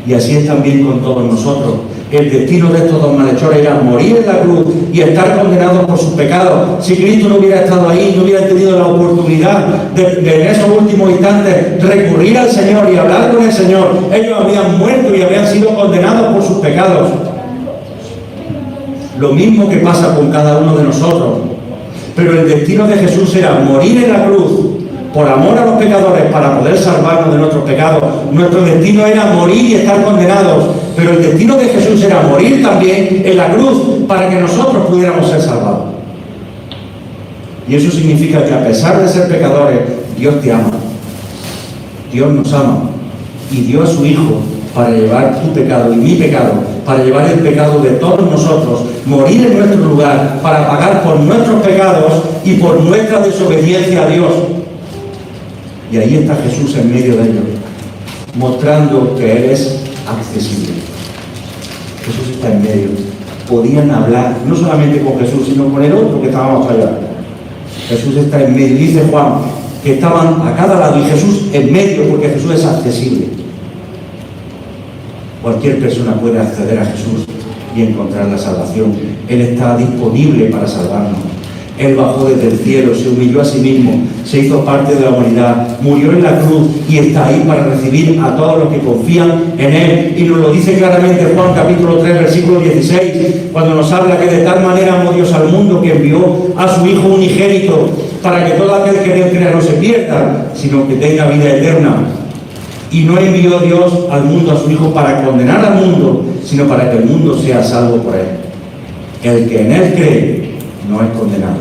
Y así es también con todos nosotros. El destino de estos dos malhechores era morir en la cruz y estar condenados por sus pecados. Si Cristo no hubiera estado ahí, no hubiera tenido la oportunidad de en esos últimos instantes recurrir al Señor y hablar con el Señor, ellos habían muerto y habían sido condenados por sus pecados. Lo mismo que pasa con cada uno de nosotros. Pero el destino de Jesús era morir en la cruz por amor a los pecadores para poder salvarnos de nuestros pecados. Nuestro destino era morir y estar condenados, pero el destino de Jesús era morir también en la cruz para que nosotros pudiéramos ser salvados. Y eso significa que a pesar de ser pecadores, Dios te ama. Dios nos ama y dio a su Hijo para llevar tu pecado y mi pecado, para llevar el pecado de todos nosotros, morir en nuestro lugar, para pagar por nuestros pecados y por nuestra desobediencia a Dios. Y ahí está Jesús en medio de ellos, mostrando que Él es accesible. Jesús está en medio. Podían hablar, no solamente con Jesús, sino con el otro que estaba más allá. Jesús está en medio. Dice Juan que estaban a cada lado y Jesús en medio, porque Jesús es accesible. Cualquier persona puede acceder a Jesús y encontrar la salvación. Él está disponible para salvarnos. Él bajó desde el cielo, se humilló a sí mismo, se hizo parte de la humanidad, murió en la cruz y está ahí para recibir a todos los que confían en Él. Y nos lo dice claramente Juan capítulo 3, versículo 16, cuando nos habla que de tal manera amó Dios al mundo que envió a su Hijo unigénito para que todo aquel que en Él crea no se pierda, sino que tenga vida eterna. Y no envió Dios al mundo a su Hijo para condenar al mundo, sino para que el mundo sea salvo por Él. El que en Él cree no es condenado,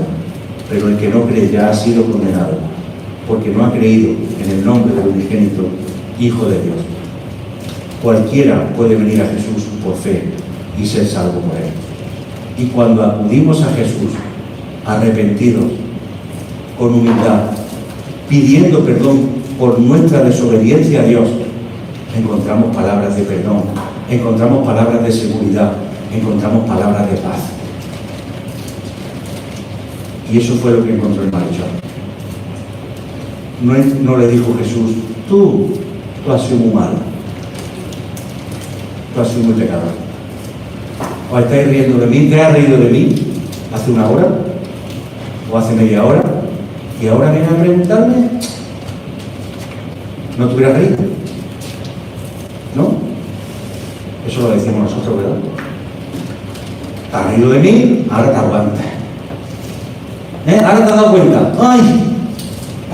pero el que no cree ya ha sido condenado, porque no ha creído en el nombre del unigénito Hijo de Dios. Cualquiera puede venir a Jesús por fe y ser salvo por Él. Y cuando acudimos a Jesús, arrepentidos, con humildad, pidiendo perdón por nuestra desobediencia a Dios, encontramos palabras de perdón, encontramos palabras de seguridad, encontramos palabras de paz. Y eso fue lo que encontró el malhechor. No le dijo Jesús, tú has sido muy malo, tú has sido muy pecador. ¿O estáis riendo de mí? ¿Te has reído de mí hace una hora? ¿O hace media hora? ¿Y ahora vienes a preguntarme? ¿No te hubieras reído? ¿No? Eso lo decimos nosotros, ¿verdad? ¿Te has reído de mí? Ahora te aguantas. Ahora te has dado cuenta. ¡Ay!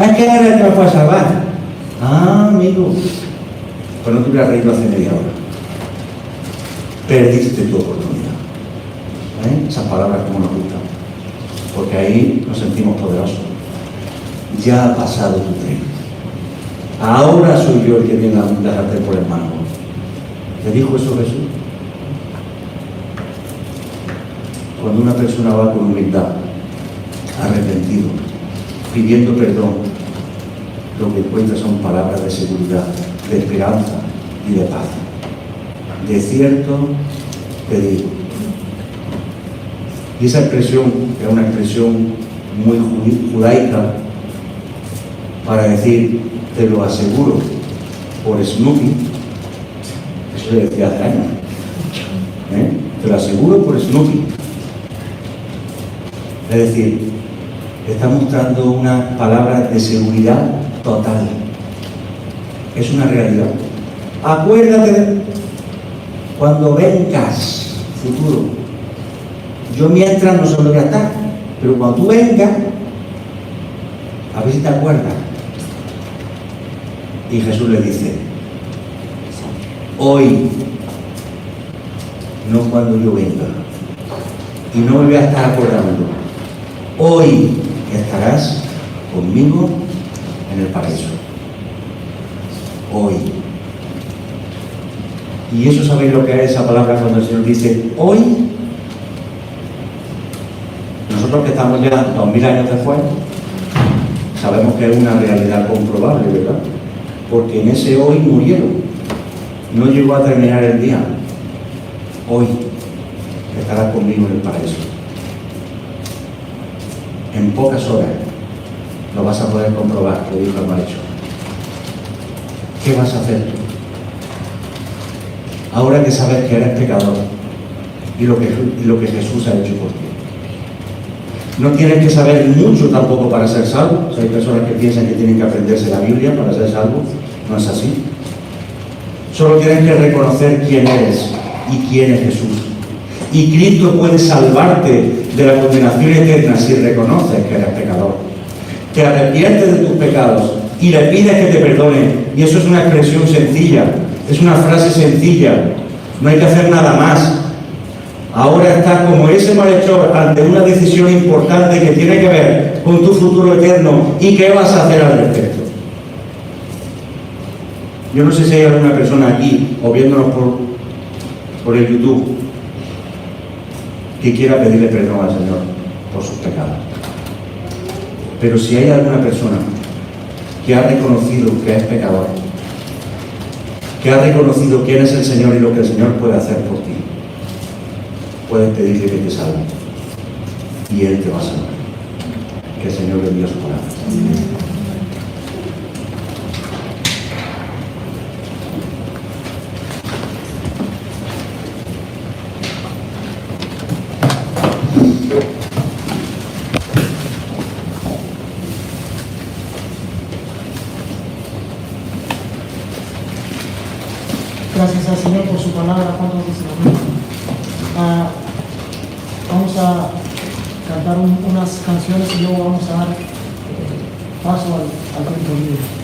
Es que eres el que me puede salvar. Ah, amigo. Pues no te hubieras reído hace media hora. Perdiste tu oportunidad. Esas palabras como nos gustan. Porque ahí nos sentimos poderosos. Ya ha pasado tu tren. Ahora soy yo el que viene a dejarte por el mango. ¿Te dijo eso Jesús? Cuando una persona va con humildad, arrepentido, pidiendo perdón, lo que encuentra son palabras de seguridad, de esperanza y de paz. De cierto te digo. Y esa expresión es una expresión muy judaica para decir, te lo aseguro, por Snoopy. Eso se decía hace años. Te lo aseguro por Snoopy. Es decir, está mostrando una palabra de seguridad total. Es una realidad. Acuérdate de cuando vengas, futuro. Yo mientras no sé dónde voy a estar, pero cuando tú vengas, a ver si te acuerdas. Y Jesús le dice, hoy, no cuando yo venga, y no me voy a estar acordando, hoy estarás conmigo en el paraíso. Hoy. Y eso, ¿sabéis lo que es esa palabra cuando el Señor dice hoy? Nosotros que estamos ya 2000 años después, sabemos que es una realidad comprobable, ¿verdad? Porque en ese hoy murieron. No llegó a terminar el día. Hoy estarás conmigo en el paraíso. En pocas horas lo vas a poder comprobar, lo dijo el malhechor. ¿Qué vas a hacer tú? Ahora que sabes que eres pecador y lo que Jesús ha hecho por ti. No tienes que saber mucho tampoco para ser salvo. Hay personas que piensan que tienen que aprenderse la Biblia para ser salvo. No es así. Solo tienes que reconocer quién eres y quién es Jesús. Y Cristo puede salvarte de la condenación eterna si reconoces que eres pecador. Te arrepientes de tus pecados y le pides que te perdone. Y eso es una expresión sencilla. Es una frase sencilla. No hay que hacer nada más. Ahora estás como ese malhechor ante una decisión importante que tiene que ver con tu futuro eterno. ¿Y qué vas a hacer al respecto? Yo no sé si hay alguna persona aquí o viéndonos por el YouTube que quiera pedirle perdón al Señor por sus pecados. Pero si hay alguna persona que ha reconocido que es pecador, que ha reconocido quién es el Señor y lo que el Señor puede hacer por ti, puedes pedirle que te salve y Él te va a salvar. Que el Señor bendiga su palabra. Gracias al Señor por su palabra. ¿Cuántos dicen amén? Vamos a cantar unas canciones y luego vamos a dar paso al tiempo libre.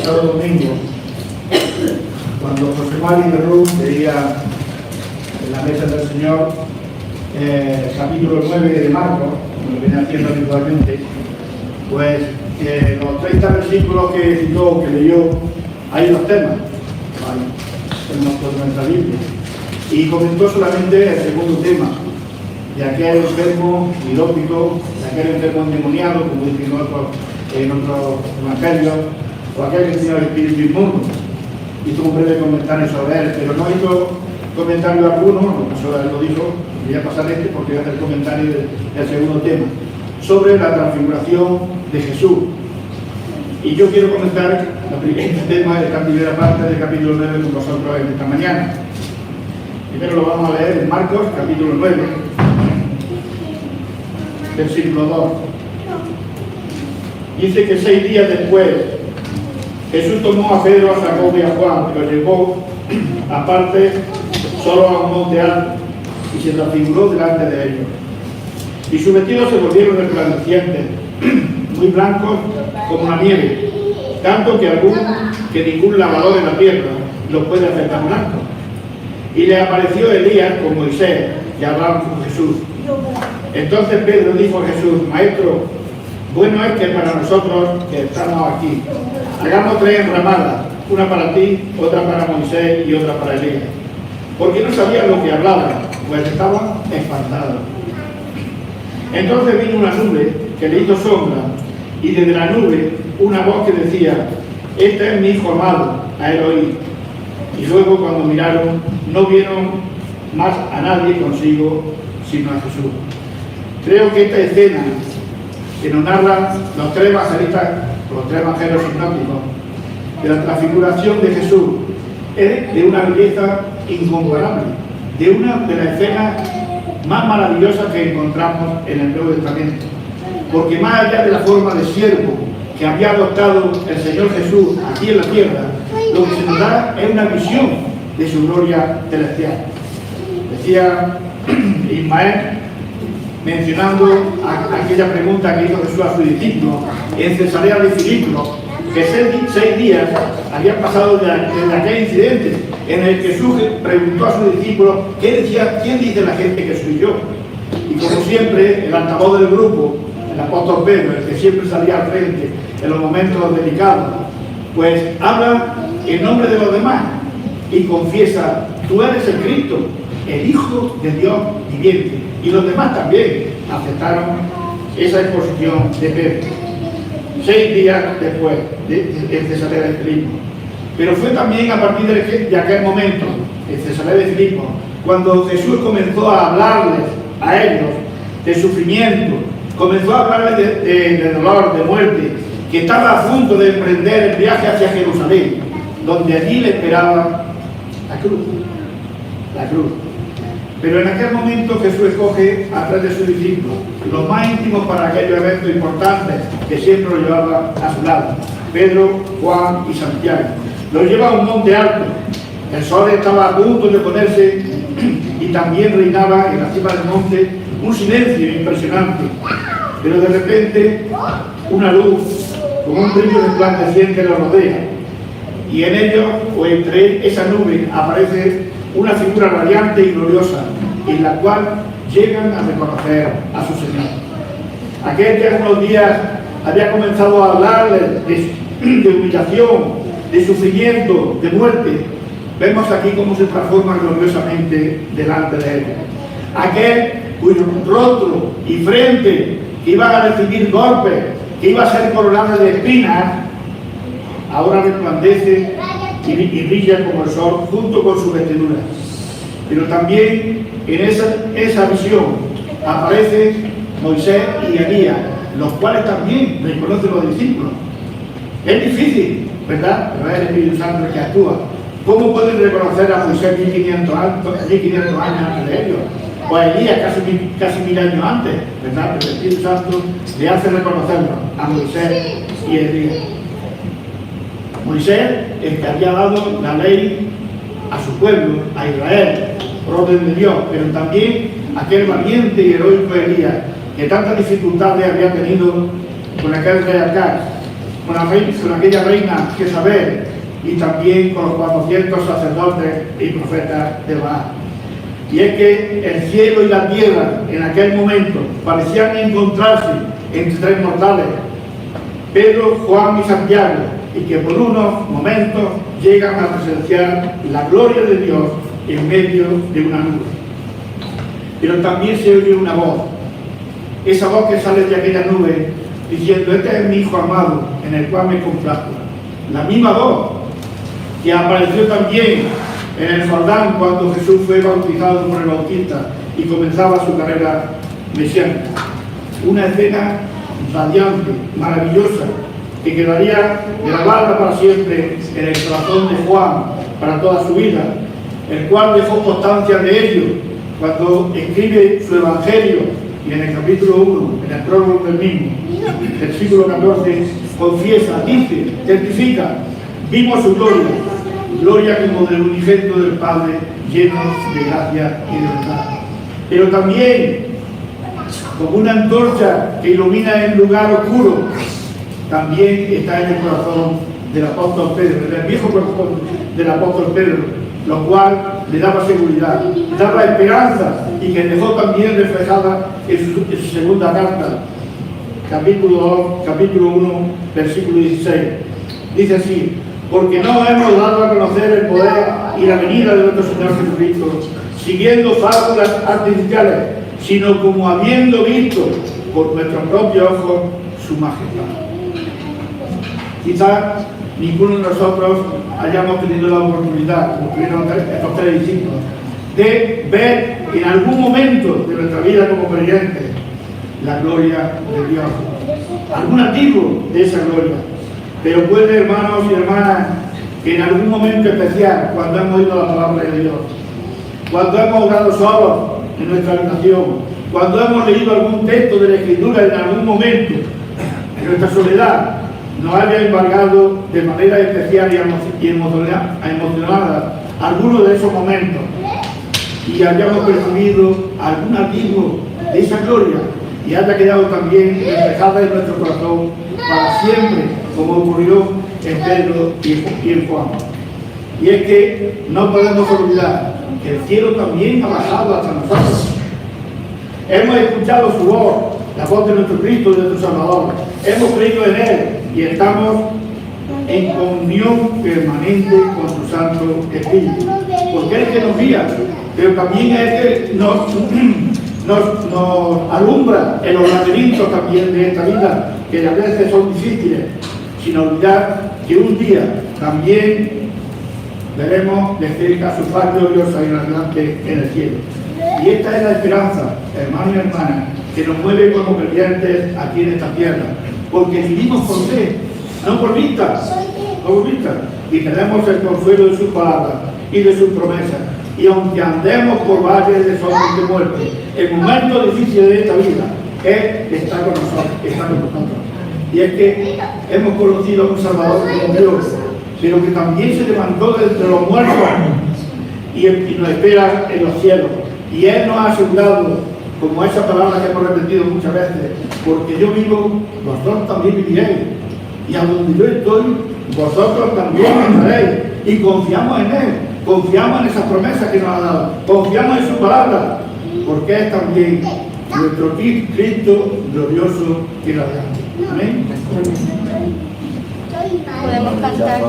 pasado domingo, cuando José Mari de Ruz leía en la mesa del Señor capítulo 9 de Marcos, como lo viene haciendo habitualmente, pues los 30 versículos que citó, que leyó, hay dos temas, ¿vale? En nuestra Biblia. Y comentó solamente el segundo tema, de aquel enfermo ilópico, de aquel enfermo endemoniado, como dice en otro evangelio, o aquel que tenía el espíritu inmundo. Hizo un breve comentario sobre él, pero no hizo comentario alguno, lo que solo él lo dijo, voy a pasar porque voy a hacer el comentario del segundo tema, sobre la transfiguración de Jesús. Y yo quiero comentar el tema de la primera parte del capítulo 9 con vosotros en esta mañana. Primero lo vamos a leer en Marcos, capítulo 9, versículo 2. Dice que 6 días después, Jesús tomó a Pedro, a Jacobo y a Juan, y los llevó aparte, solo a un monte alto, y se transfiguró delante de ellos. Y sus vestidos se volvieron resplandecientes, muy blancos como la nieve, tanto que ningún lavador en la tierra los puede hacer tan blancos. Y le apareció Elías con Moisés, y hablaban con Jesús. Entonces Pedro dijo a Jesús: Maestro, bueno es que para nosotros que estamos aquí, hagamos 3 enramadas, una para ti, otra para Moisés y otra para Elías. Porque no sabían lo que hablaban, pues estaban espantados. Entonces vino una nube que le hizo sombra, y desde la nube una voz que decía: Este es mi hijo amado, a él oíd. Y luego, cuando miraron, no vieron más a nadie consigo sino a Jesús. Creo que esta escena que nos narran los 3 evangelistas, los 3 evangelios sinópticos, de la transfiguración de Jesús, es de una belleza incomparable, de una de las escenas más maravillosas que encontramos en el Nuevo Testamento. Porque más allá de la forma de siervo que había adoptado el Señor Jesús aquí en la tierra, lo que se nos da es una visión de su gloria celestial. Decía Ismael, mencionando aquella pregunta que hizo Jesús a su discípulo en Cesarea de Filipo, que 6 días habían pasado desde aquel incidente en el que Jesús preguntó a sus discípulos ¿quién dice la gente que soy yo? Y como siempre, el altavoz del grupo, el apóstol Pedro, el que siempre salía al frente en los momentos delicados, pues habla en nombre de los demás y confiesa: tú eres el Cristo, el Hijo de Dios viviente. Y los demás también aceptaron esa exposición de Pedro. 6 días después de Cesarea de Filipo. Pero fue también a partir de aquel momento, en Cesarea de Filipo, cuando Jesús comenzó a hablarles a ellos de sufrimiento, comenzó a hablarles de dolor, de muerte, que estaba a punto de emprender el viaje hacia Jerusalén, donde allí le esperaba la cruz. La cruz. Pero en aquel momento Jesús escoge a 3 de sus discípulos, los más íntimos para aquellos eventos importantes que siempre lo llevaba a su lado: Pedro, Juan y Santiago. Los lleva a un monte alto. El sol estaba a punto de ponerse y también reinaba en la cima del monte un silencio impresionante. Pero de repente una luz con un brillo resplandeciente lo rodea, y en ello, o entre esa nube, aparece una figura radiante y gloriosa, en la cual llegan a reconocer a su Señor. Aquel que hace unos días había comenzado a hablarles de humillación, de sufrimiento, de muerte, vemos aquí cómo se transforma gloriosamente delante de él. Aquel cuyo rostro y frente que iban a recibir golpes, que iba a ser coronado de espinas, ahora resplandece y brilla como el sol junto con su vestidura. Pero también en esa visión aparece Moisés y Elías, los cuales también reconocen los discípulos. Es difícil, ¿verdad? Pero es el Espíritu Santo el que actúa. ¿Cómo pueden reconocer a Moisés 1500 años antes de ellos? O a Elías casi 1000 años antes, ¿verdad? Pero el Espíritu Santo le hace reconocerlo a Moisés y Elías. Moisés, el que había dado la ley a su pueblo, a Israel, por orden de Dios, pero también aquel valiente y heroico Elías, que tantas dificultades había tenido con aquel rey Acaz, con aquella reina Jezabel y también con los 400 sacerdotes y profetas de Baal. Y es que el cielo y la tierra en aquel momento parecían encontrarse entre tres mortales, Pedro, Juan y Santiago, y que por unos momentos llegan a presenciar la gloria de Dios en medio de una nube. Pero también se oye una voz, esa voz que sale de aquella nube diciendo: este es mi Hijo amado en el cual me complazco. La misma voz que apareció también en el Jordán cuando Jesús fue bautizado por el Bautista y comenzaba su carrera mesiánica. Una escena radiante, maravillosa, que quedaría grabada para siempre en el corazón de Juan para toda su vida, el cual dejó constancia de ello cuando escribe su Evangelio, y en el capítulo 1, en el prólogo del mismo, versículo 14, confiesa, dice, testifica: vimos su gloria, gloria como del unigénito del Padre, lleno de gracia y de verdad. Pero también, como una antorcha que ilumina el lugar oscuro, también está en el corazón del apóstol Pedro, en el viejo corazón del apóstol Pedro, lo cual le daba seguridad, daba esperanza, y que dejó también reflejada en su segunda carta, capítulo 1, versículo 16. Dice así: porque no hemos dado a conocer el poder y la venida de nuestro Señor Jesucristo, siguiendo fábulas artificiales, sino como habiendo visto por nuestros propios ojos su majestad. Quizás ninguno de nosotros hayamos tenido la oportunidad, como tuvieron estos tres discípulos, de ver en algún momento de nuestra vida como creyentes la gloria de Dios, algún atisbo de esa gloria. Pero puede, hermanos y hermanas, que en algún momento especial, cuando hemos oído la palabra de Dios, cuando hemos orado solos en nuestra habitación, cuando hemos leído algún texto de la Escritura en algún momento, en nuestra soledad, nos haya embargado de manera especial y emocionada algunos de esos momentos, y hayamos percibido algún atisbo de esa gloria, y haya quedado también reflejada en nuestro corazón para siempre, como ocurrió en Pedro y en Juan. Y es que no podemos olvidar que el cielo también ha bajado hasta nosotros. Hemos escuchado su voz, la voz de nuestro Cristo, de nuestro Salvador. Hemos creído en Él y estamos en comunión permanente con su Santo Espíritu. Porque Él es que nos guía, pero también es que nos alumbra en los laberintos también de esta vida, que a veces son difíciles, sin olvidar que un día también veremos de cerca su paz gloriosa y radiante en el cielo. Y esta es la esperanza, hermanos y hermanas, que nos mueve como creyentes aquí en esta tierra, porque vivimos por fe, no por vista, y tenemos el consuelo de su palabra y de sus promesas. Y aunque andemos por valles de sombras de muerte, el momento difícil de esta vida, Él está con nosotros, Y es que hemos conocido a un Salvador como Dios, pero que también se levantó de entre los muertos y nos espera en los cielos. Y Él nos ha asegurado, como esa palabra que hemos repetido muchas veces: porque yo vivo, vosotros también viviréis. Y a donde yo estoy, vosotros también estaréis. Y confiamos en Él, confiamos en esas promesas que nos ha dado, confiamos en su palabra, porque es también nuestro Cristo glorioso y radiante. Amén. Podemos cantar.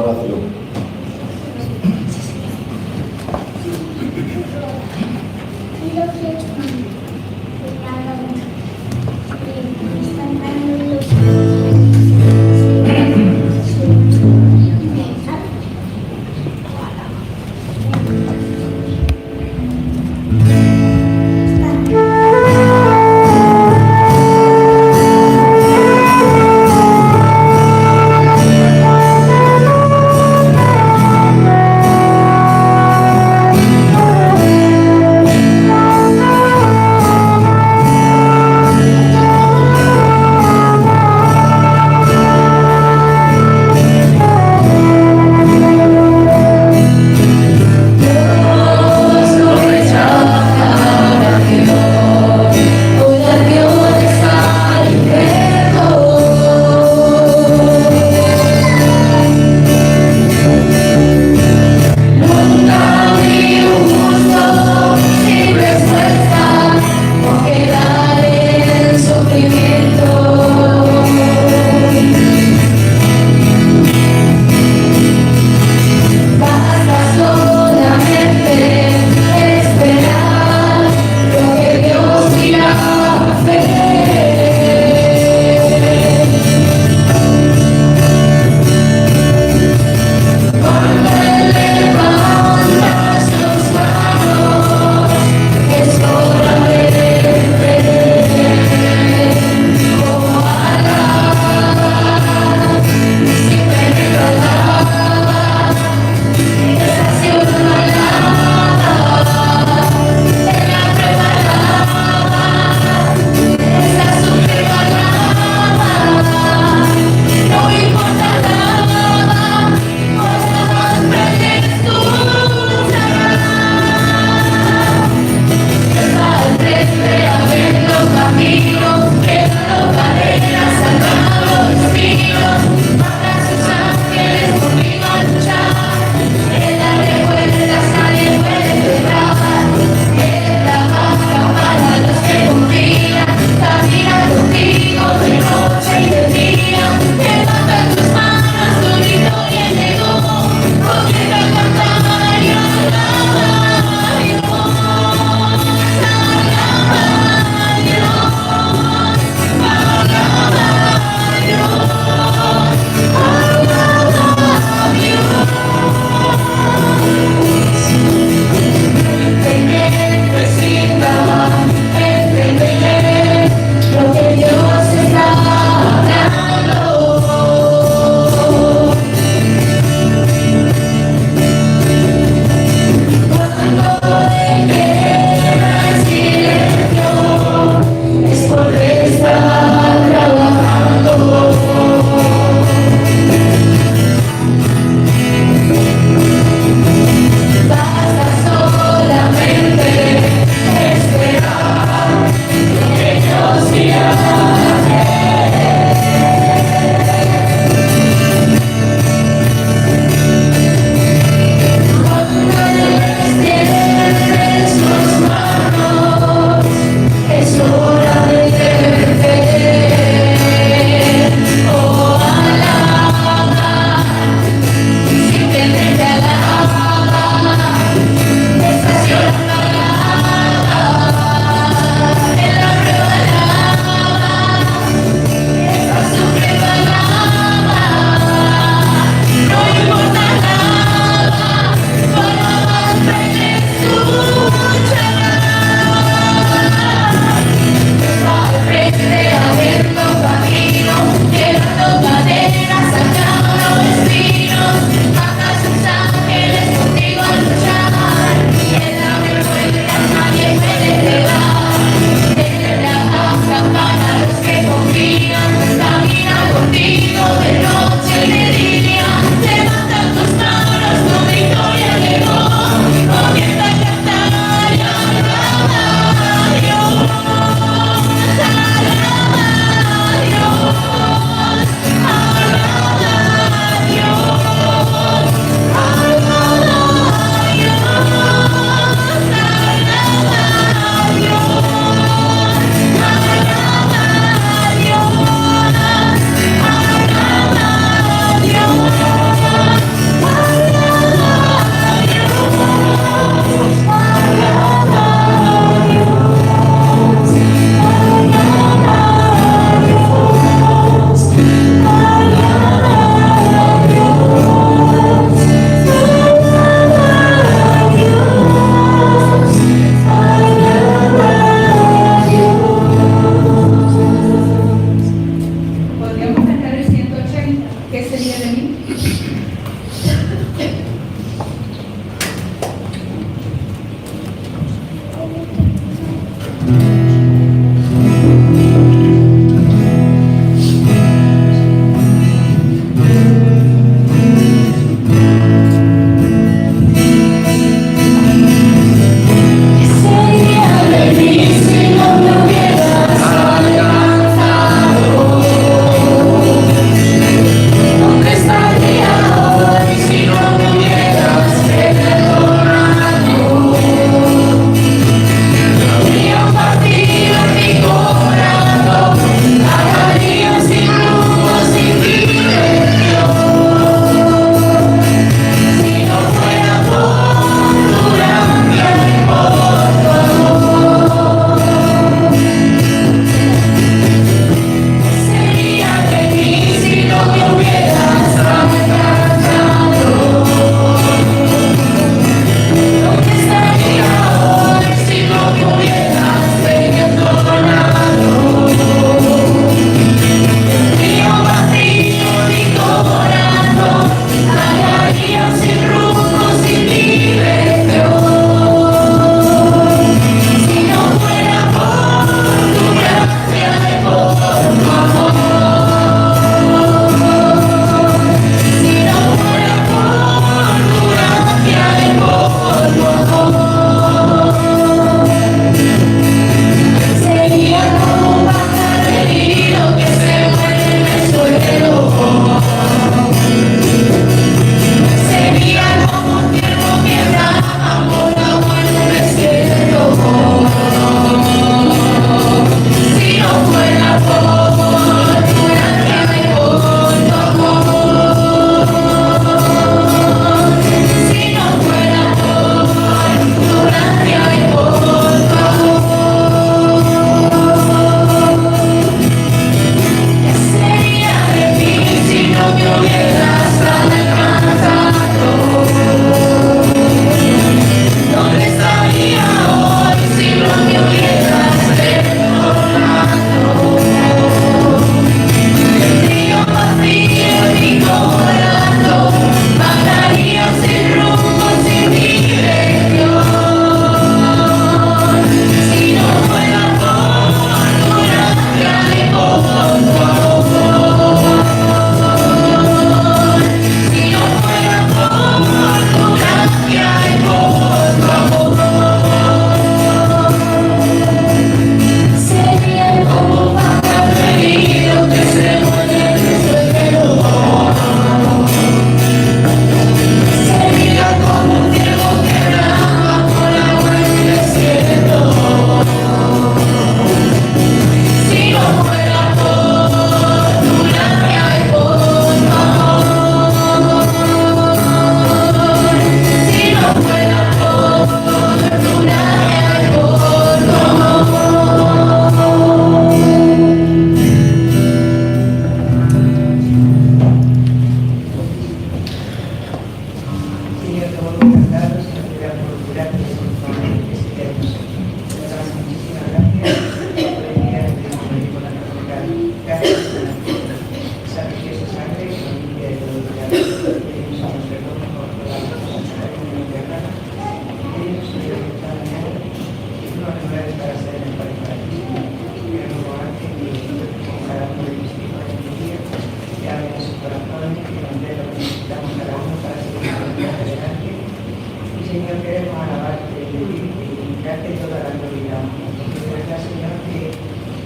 queremos alabarte y darte toda la gloria. Porque de verdad, Señor, que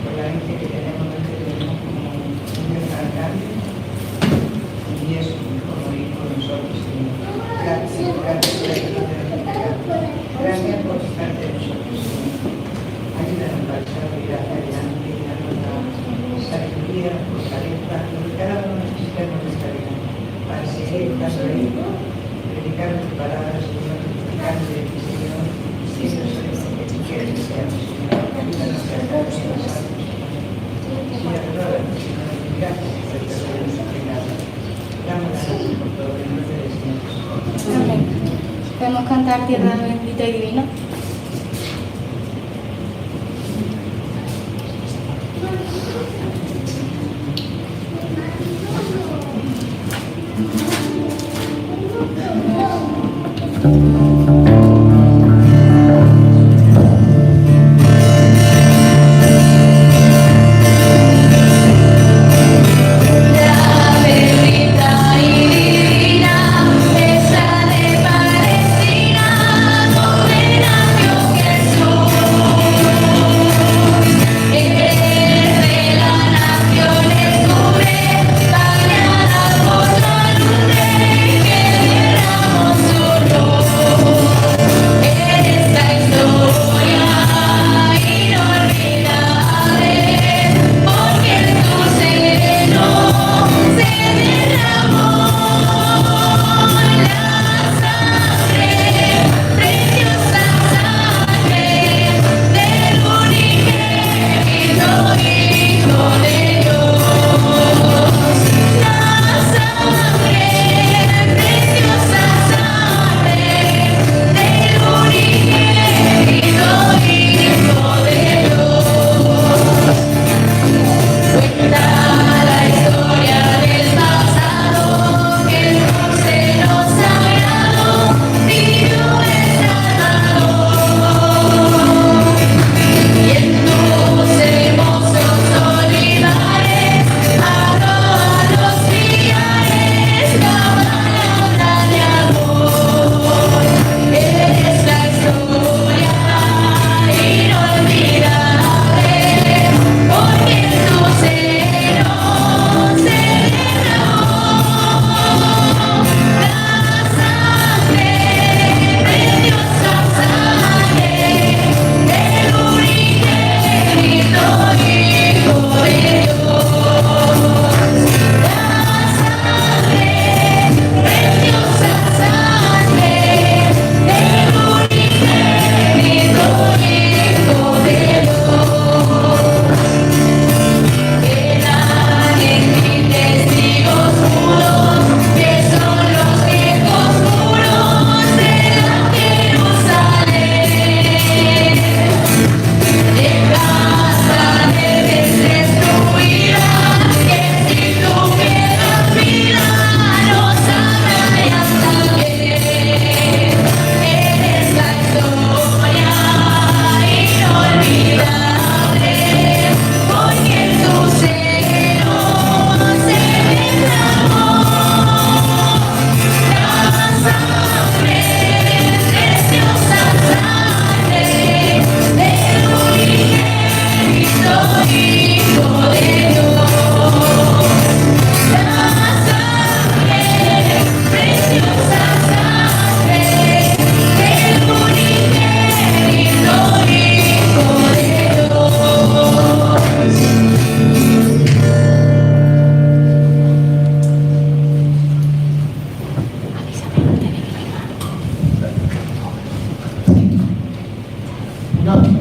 por la mente que tenemos como un Dios tan grande, y eso como ir con nosotros, Señor. Gracias por la vida de nuestro pecado. Gracias por estar de nosotros, Señor. Ayúdanos a desarrollar adelante y darnos la sabiduría, la fortaleza, lo que cada uno necesitamos de esta vida, para seguir estando ahí, predicar tu palabra, Señor, predicar de ti, Señor, y eso es lo que tú quieres que seamos, Señor. Ayúdanos a estar en los santos, y a todas las personas, gracias por el perdón de nuestros pecados. Damos gracias por todo, en nombre de Dios. Amén. Podemos cantar Tierra bendita y divina.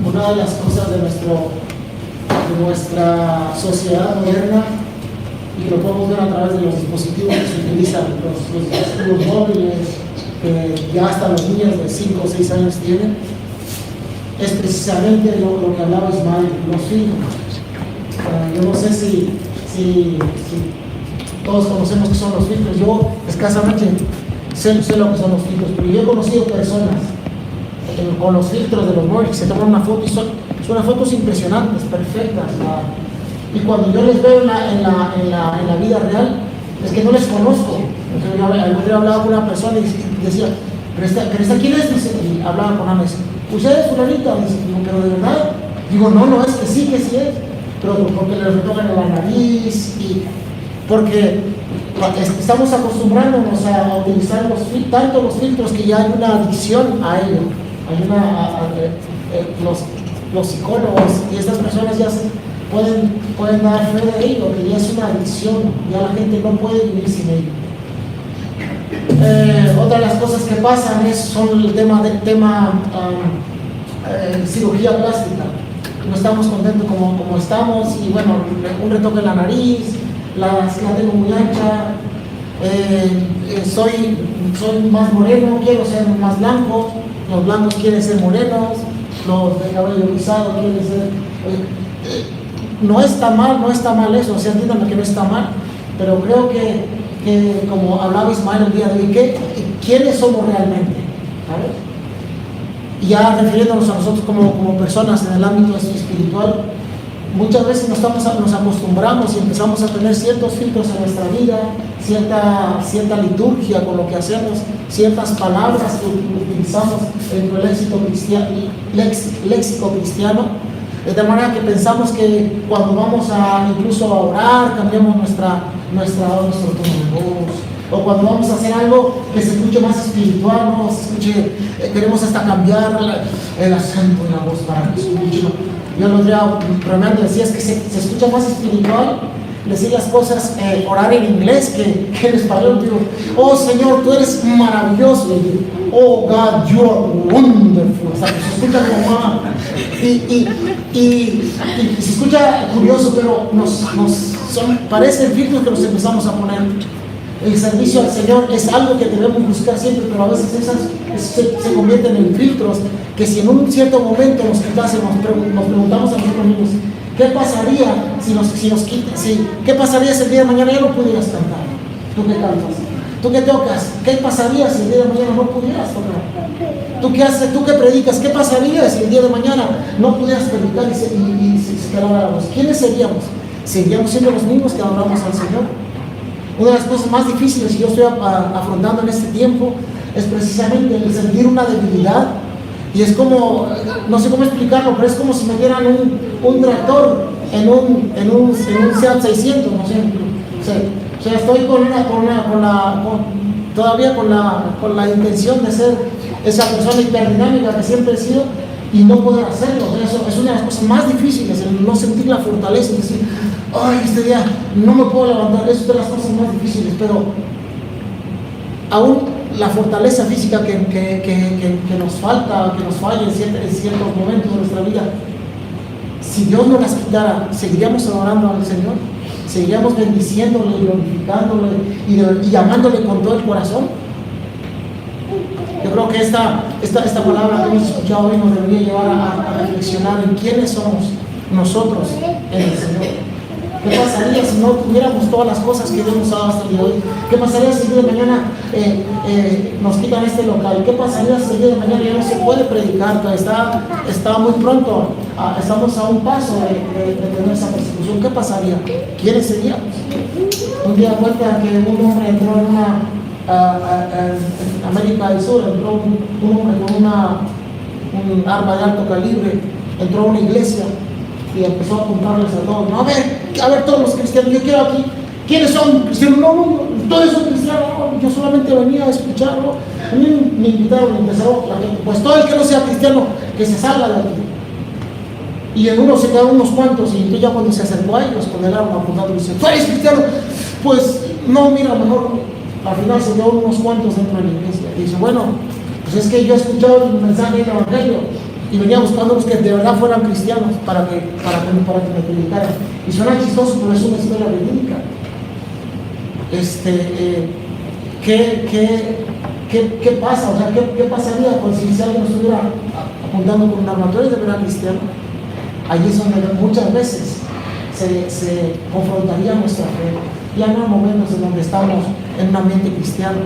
Una de las cosas de nuestra sociedad moderna, y que lo podemos ver a través de los dispositivos que se utilizan, los dispositivos móviles, que ya hasta los niños de 5 o 6 años tienen, es precisamente lo que hablaba Ismael, los filtros. Yo no sé si todos conocemos qué son los filtros. Yo escasamente sé lo que son los filtros, pero yo he conocido personas con los filtros de los móviles, se toman una foto y son unas fotos impresionantes, perfectas. Y cuando yo les veo en la vida real, es que no les conozco. Entonces, yo hablaba con una persona y decía, pero esta quién es, dice, y hablaba con Ana, dice, ¿usted es fulanita? Dice, digo, pero de verdad, digo, no, es que sí es, pero porque le retocan en la nariz y porque estamos acostumbrándonos a utilizar tanto los filtros que ya hay una adicción a ello, los psicólogos y estas personas ya pueden dar fe de ello, que ya es una adicción, ya la gente no puede vivir sin ello. Otra de las cosas que pasan son el tema cirugía plástica. No estamos contentos como estamos y bueno, un retoque en la nariz, la tengo muy ancha, soy más moreno, quiero ser más blanco, los blancos quieren ser morenos, los de cabello rizado quieren ser... no está mal eso, o sea, entiéndame que no está mal, pero creo que como hablaba Ismael el día de hoy, ¿quiénes somos realmente? ¿Sabes? Y ya refiriéndonos a nosotros como personas en el ámbito espiritual, muchas veces nos acostumbramos y empezamos a tener ciertos filtros en nuestra vida, cierta liturgia con lo que hacemos, ciertas palabras que utilizamos en el léxico cristiano, de tal manera que pensamos que cuando vamos incluso a orar, cambiamos nuestro tono de voz, o cuando vamos a hacer algo que se escuche más espiritual, ¿no? Queremos hasta cambiar el acento en la voz para que se escuche. Yo lo diría, bromeando, decía, es que se escucha más espiritual decir las cosas, orar en inglés que en español. Digo, oh Señor, tú eres maravilloso. Digo, oh God, you are wonderful. O sea, se escucha como más. Y se escucha curioso, pero parece el filtro que nos empezamos a poner. El servicio al Señor es algo que debemos buscar siempre, pero a veces se convierten en filtros que si en un cierto momento nos quitásemos, nos preguntamos a nosotros mismos, ¿qué pasaría si nos quitas? ¿Qué pasaría si el día de mañana ya no pudieras cantar? ¿Tú qué cantas? ¿Tú qué tocas? ¿Qué pasaría si el día de mañana no pudieras tocar? ¿Tú qué haces? ¿Tú qué predicas? ¿Qué pasaría si el día de mañana no pudieras predicar y se quedara la voz? ¿Quiénes seríamos? ¿Seguiríamos siendo los mismos que adoramos al Señor? Una de las cosas más difíciles que yo estoy afrontando en este tiempo es precisamente el sentir una debilidad. Y es como, no sé cómo explicarlo, pero es como si me dieran un tractor en un Seat 600, no sé. O sea, estoy todavía con la intención de ser esa persona hiperdinámica que siempre he sido y no poder hacerlo. O sea, eso es una de las cosas más difíciles, el no sentir la fortaleza y decir, ay, este día no me puedo levantar. Eso es de las cosas más difíciles, pero aún la fortaleza física que nos falta, que nos falla en ciertos momentos de nuestra vida, si Dios nos las quitara, ¿seguiríamos adorando al Señor? ¿Seguiríamos bendiciéndole, glorificándole y amándole con todo el corazón? Yo creo que esta palabra que hemos escuchado hoy nos debería llevar a reflexionar en quiénes somos nosotros en el Señor. ¿Qué pasaría si no tuviéramos todas las cosas que Dios nos ha dado hasta el día de hoy? ¿Qué pasaría si el día de mañana nos quitan este local? ¿Qué pasaría si el día de mañana ya no se puede predicar? Está muy pronto, estamos a un paso de tener esa persecución. ¿Qué pasaría? ¿Quiénes seríamos? Un día cuenta que un hombre entró en América del Sur, entró un hombre con un arma de alto calibre, entró a una iglesia y empezó a apuntarles a todos. No, a ver todos los cristianos, yo quiero aquí, ¿quiénes son cristianos? No, todos son cristianos, no, yo solamente venía a escucharlo. A mí me invitaron y empezó la gente, pues todo el que no sea cristiano, que se salga de aquí. Y en uno se quedaron unos cuantos, y entonces ya cuando se acercó a ellos, con el arma apuntando, dice, ¿tú eres cristiano? Pues no, mira, mejor, al final se quedaron unos cuantos dentro de la iglesia. Y dice, bueno, pues es que yo he escuchado el mensaje del Evangelio, y venía buscando los que de verdad fueran cristianos para que me predicaran. Y suena chistoso, pero es una historia verídica. ¿Qué pasa? O sea, ¿qué pasaría si alguien nos estuviera apuntando con un arma? ¿Tú eres de verdad cristiano? Allí es donde muchas veces se confrontaría nuestra fe. Ya no hay momentos en donde estamos en un ambiente cristiano.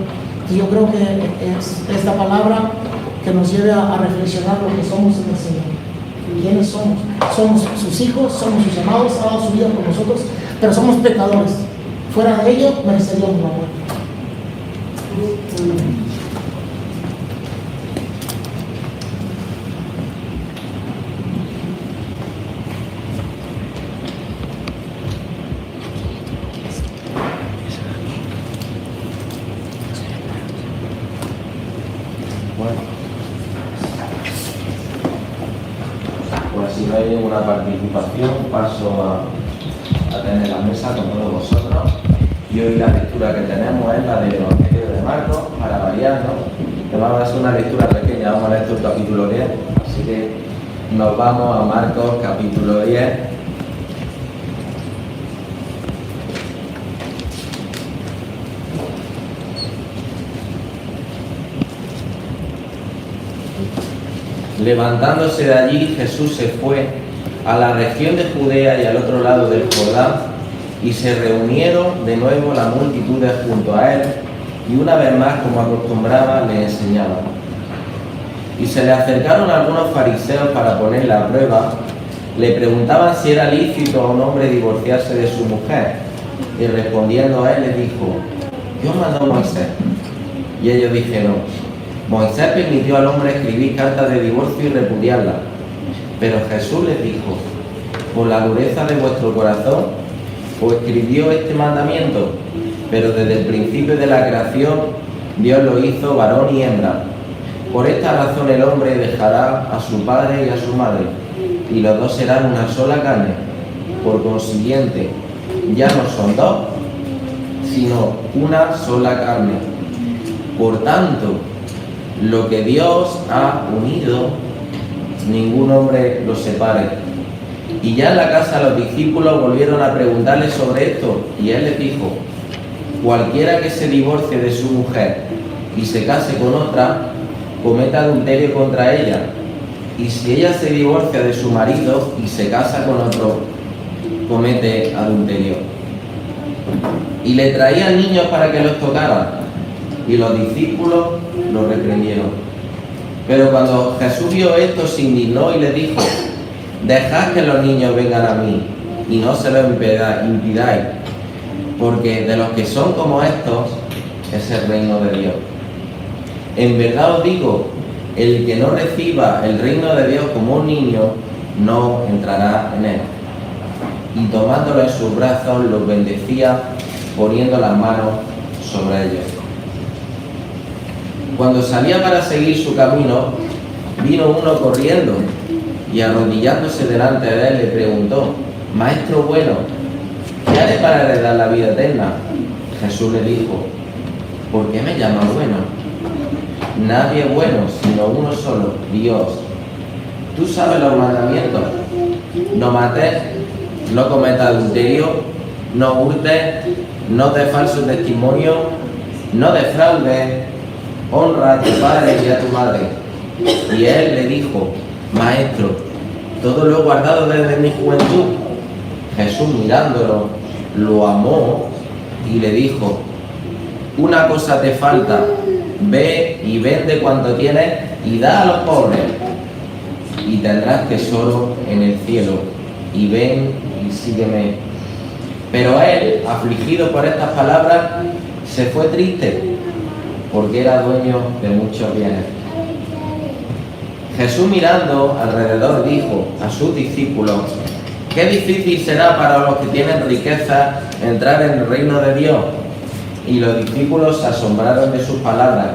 Y yo creo que es esta palabra que nos lleve a reflexionar lo que somos en el Señor. ¿Quiénes somos? Somos sus hijos, somos sus amados, ha dado su vida por nosotros, pero somos pecadores. Fuera de ello, mereceríamos la muerte. una participación, paso a tener la mesa con todos vosotros. Y hoy la lectura que tenemos es la del Evangelio de Marcos, para variar, ¿no? Que vamos a hacer una lectura pequeña, vamos a leer el capítulo 10, así que nos vamos a Marcos capítulo 10. Levantándose de allí, Jesús se fue a la región de Judea y al otro lado del Jordán, y se reunieron de nuevo las multitudes junto a él, y una vez más, como acostumbraba, le enseñaba. Y se le acercaron algunos fariseos para ponerle a prueba. Le preguntaban si era lícito a un hombre divorciarse de su mujer, y respondiendo a él les dijo: ¿qué os mandó Moisés? Y ellos dijeron: Moisés permitió al hombre escribir cartas de divorcio y repudiarlas. Pero Jesús les dijo: por la dureza de vuestro corazón os escribió este mandamiento, pero desde el principio de la creación Dios lo hizo varón y hembra. Por esta razón el hombre dejará a su padre y a su madre, y los dos serán una sola carne. Por consiguiente, ya no son dos, sino una sola carne. Por tanto, lo que Dios ha unido, ningún hombre lo separe. Y ya en la casa los discípulos volvieron a preguntarle sobre esto, y él les dijo: cualquiera que se divorcie de su mujer y se case con otra, comete adulterio contra ella. Y si ella se divorcia de su marido y se casa con otro, comete adulterio. Y le traían niños para que los tocaran, y los discípulos los reprendieron. Pero cuando Jesús vio esto, se indignó y le dijo: dejad que los niños vengan a mí, y no se lo impidáis, porque de los que son como estos es el reino de Dios. En verdad os digo, el que no reciba el reino de Dios como un niño, no entrará en él. Y tomándolo en sus brazos, los bendecía, poniendo las manos sobre ellos. Cuando salía para seguir su camino, vino uno corriendo, y arrodillándose delante de él le preguntó: Maestro bueno, ¿qué haré para heredar la vida eterna? Jesús le dijo: ¿por qué me llamas bueno? Nadie es bueno, sino uno solo, Dios. Tú sabes los mandamientos: no mates, no cometas adulterio, no hurtes, no des falso testimonio, no defraudes, honra a tu padre y a tu madre. Y él le dijo: Maestro, todo lo he guardado desde mi juventud. Jesús, mirándolo, lo amó y le dijo: una cosa te falta, ve y vende cuanto tienes y da a los pobres, y tendrás tesoro en el cielo, y ven y sígueme. Pero él, afligido por estas palabras, se fue triste, porque era dueño de muchos bienes. Jesús, mirando alrededor, dijo a sus discípulos: qué difícil será para los que tienen riquezas entrar en el reino de Dios. Y los discípulos se asombraron de sus palabras.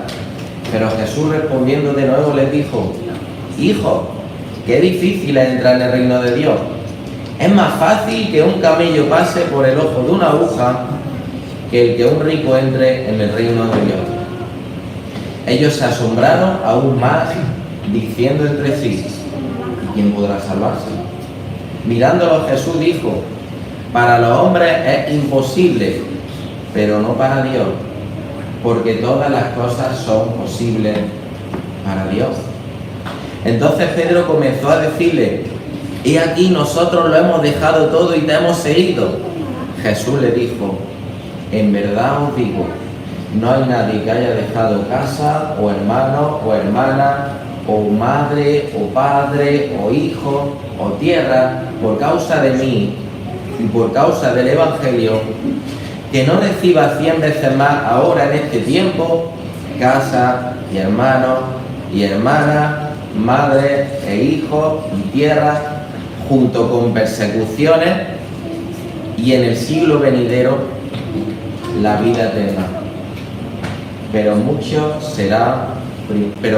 Pero Jesús, respondiendo de nuevo, les dijo: Hijo, qué difícil es entrar en el reino de Dios. Es más fácil que un camello pase por el ojo de una aguja que el que un rico entre en el reino de Dios. Ellos se asombraron aún más, diciendo entre sí: ¿y quién podrá salvarse? Mirándolo, Jesús dijo: para los hombres es imposible, pero no para Dios, porque todas las cosas son posibles para Dios. Entonces Pedro comenzó a decirle: he aquí, nosotros lo hemos dejado todo y te hemos seguido. Jesús le dijo: en verdad os digo, no hay nadie que haya dejado casa, o hermano, o hermana, o madre, o padre, o hijo, o tierra, por causa de mí y por causa del Evangelio, que no reciba 100 veces más ahora en este tiempo, casa, y hermanos, y hermanas, madre, e hijos, y tierra, junto con persecuciones, y en el siglo venidero la vida eterna. Pero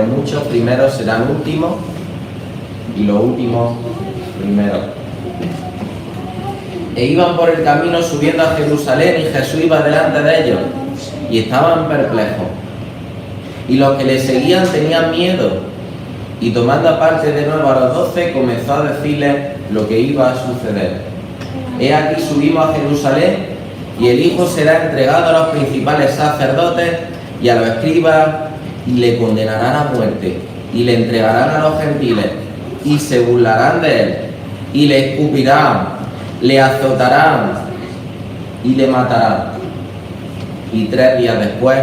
muchos primeros serán últimos, y los últimos primero. E iban por el camino subiendo a Jerusalén y Jesús iba delante de ellos y estaban perplejos. Y los que le seguían tenían miedo y tomando aparte de nuevo a los 12 comenzó a decirles lo que iba a suceder. He aquí subimos a Jerusalén y el Hijo será entregado a los principales sacerdotes y a los escribas y le condenarán a muerte y le entregarán a los gentiles y se burlarán de él y le escupirán, le azotarán y le matarán y 3 días después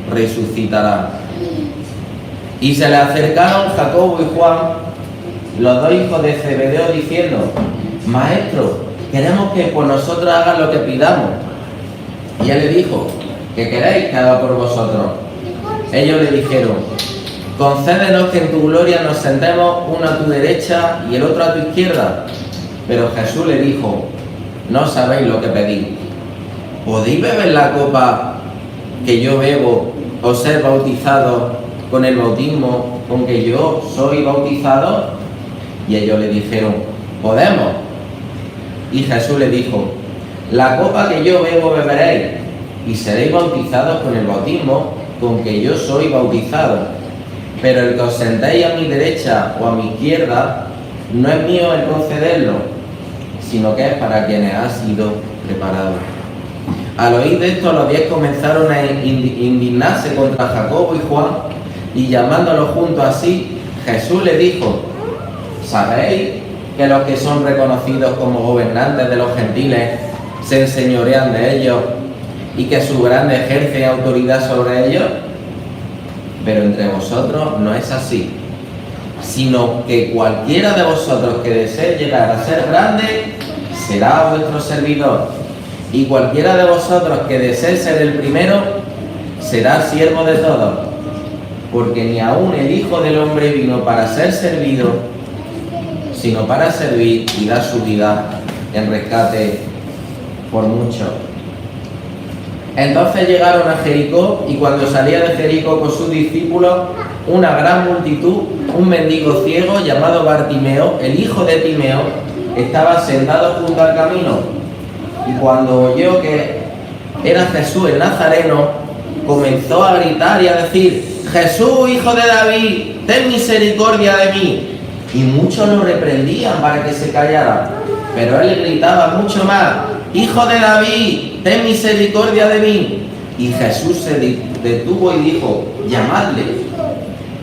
resucitará. Y se le acercaron Jacobo y Juan, los 2 hijos de Zebedeo, diciendo: Maestro, queremos que por nosotros hagas lo que pidamos. Y él le dijo: ¿qué queréis que haga por vosotros? Ellos le dijeron: concédenos que en tu gloria nos sentemos uno a tu derecha y el otro a tu izquierda. Pero Jesús le dijo: no sabéis lo que pedís. ¿Podéis beber la copa que yo bebo o ser bautizados con el bautismo con que yo soy bautizado? Y ellos le dijeron: podemos. Y Jesús le dijo: la copa que yo bebo beberéis y seréis bautizados con el bautismo con que yo soy bautizado. Pero el que os sentéis a mi derecha o a mi izquierda no es mío el concederlo, sino que es para quienes ha sido preparado. Al oír de esto, los 10 comenzaron a indignarse contra Jacobo y Juan, y llamándolos juntos así, Jesús les dijo: ¿sabéis que los que son reconocidos como gobernantes de los gentiles se enseñorean de ellos y que sus grandes ejercen autoridad sobre ellos? Pero entre vosotros no es así, sino que cualquiera de vosotros que desee llegar a ser grande será vuestro servidor, y cualquiera de vosotros que desee ser el primero será siervo de todos, porque ni aun el Hijo del Hombre vino para ser servido, sino para servir y dar su vida en rescate por muchos. Entonces llegaron a Jericó, y cuando salía de Jericó con sus discípulos una gran multitud, un mendigo ciego llamado Bartimeo, el hijo de Timeo, estaba sentado junto al camino, y cuando oyó que era Jesús el Nazareno, comenzó a gritar y a decir: Jesús, hijo de David, ten misericordia de mí. Y muchos lo reprendían para que se callara, pero él gritaba mucho más: Hijo de David, ten misericordia de mí. Y Jesús se detuvo y dijo: llamadle.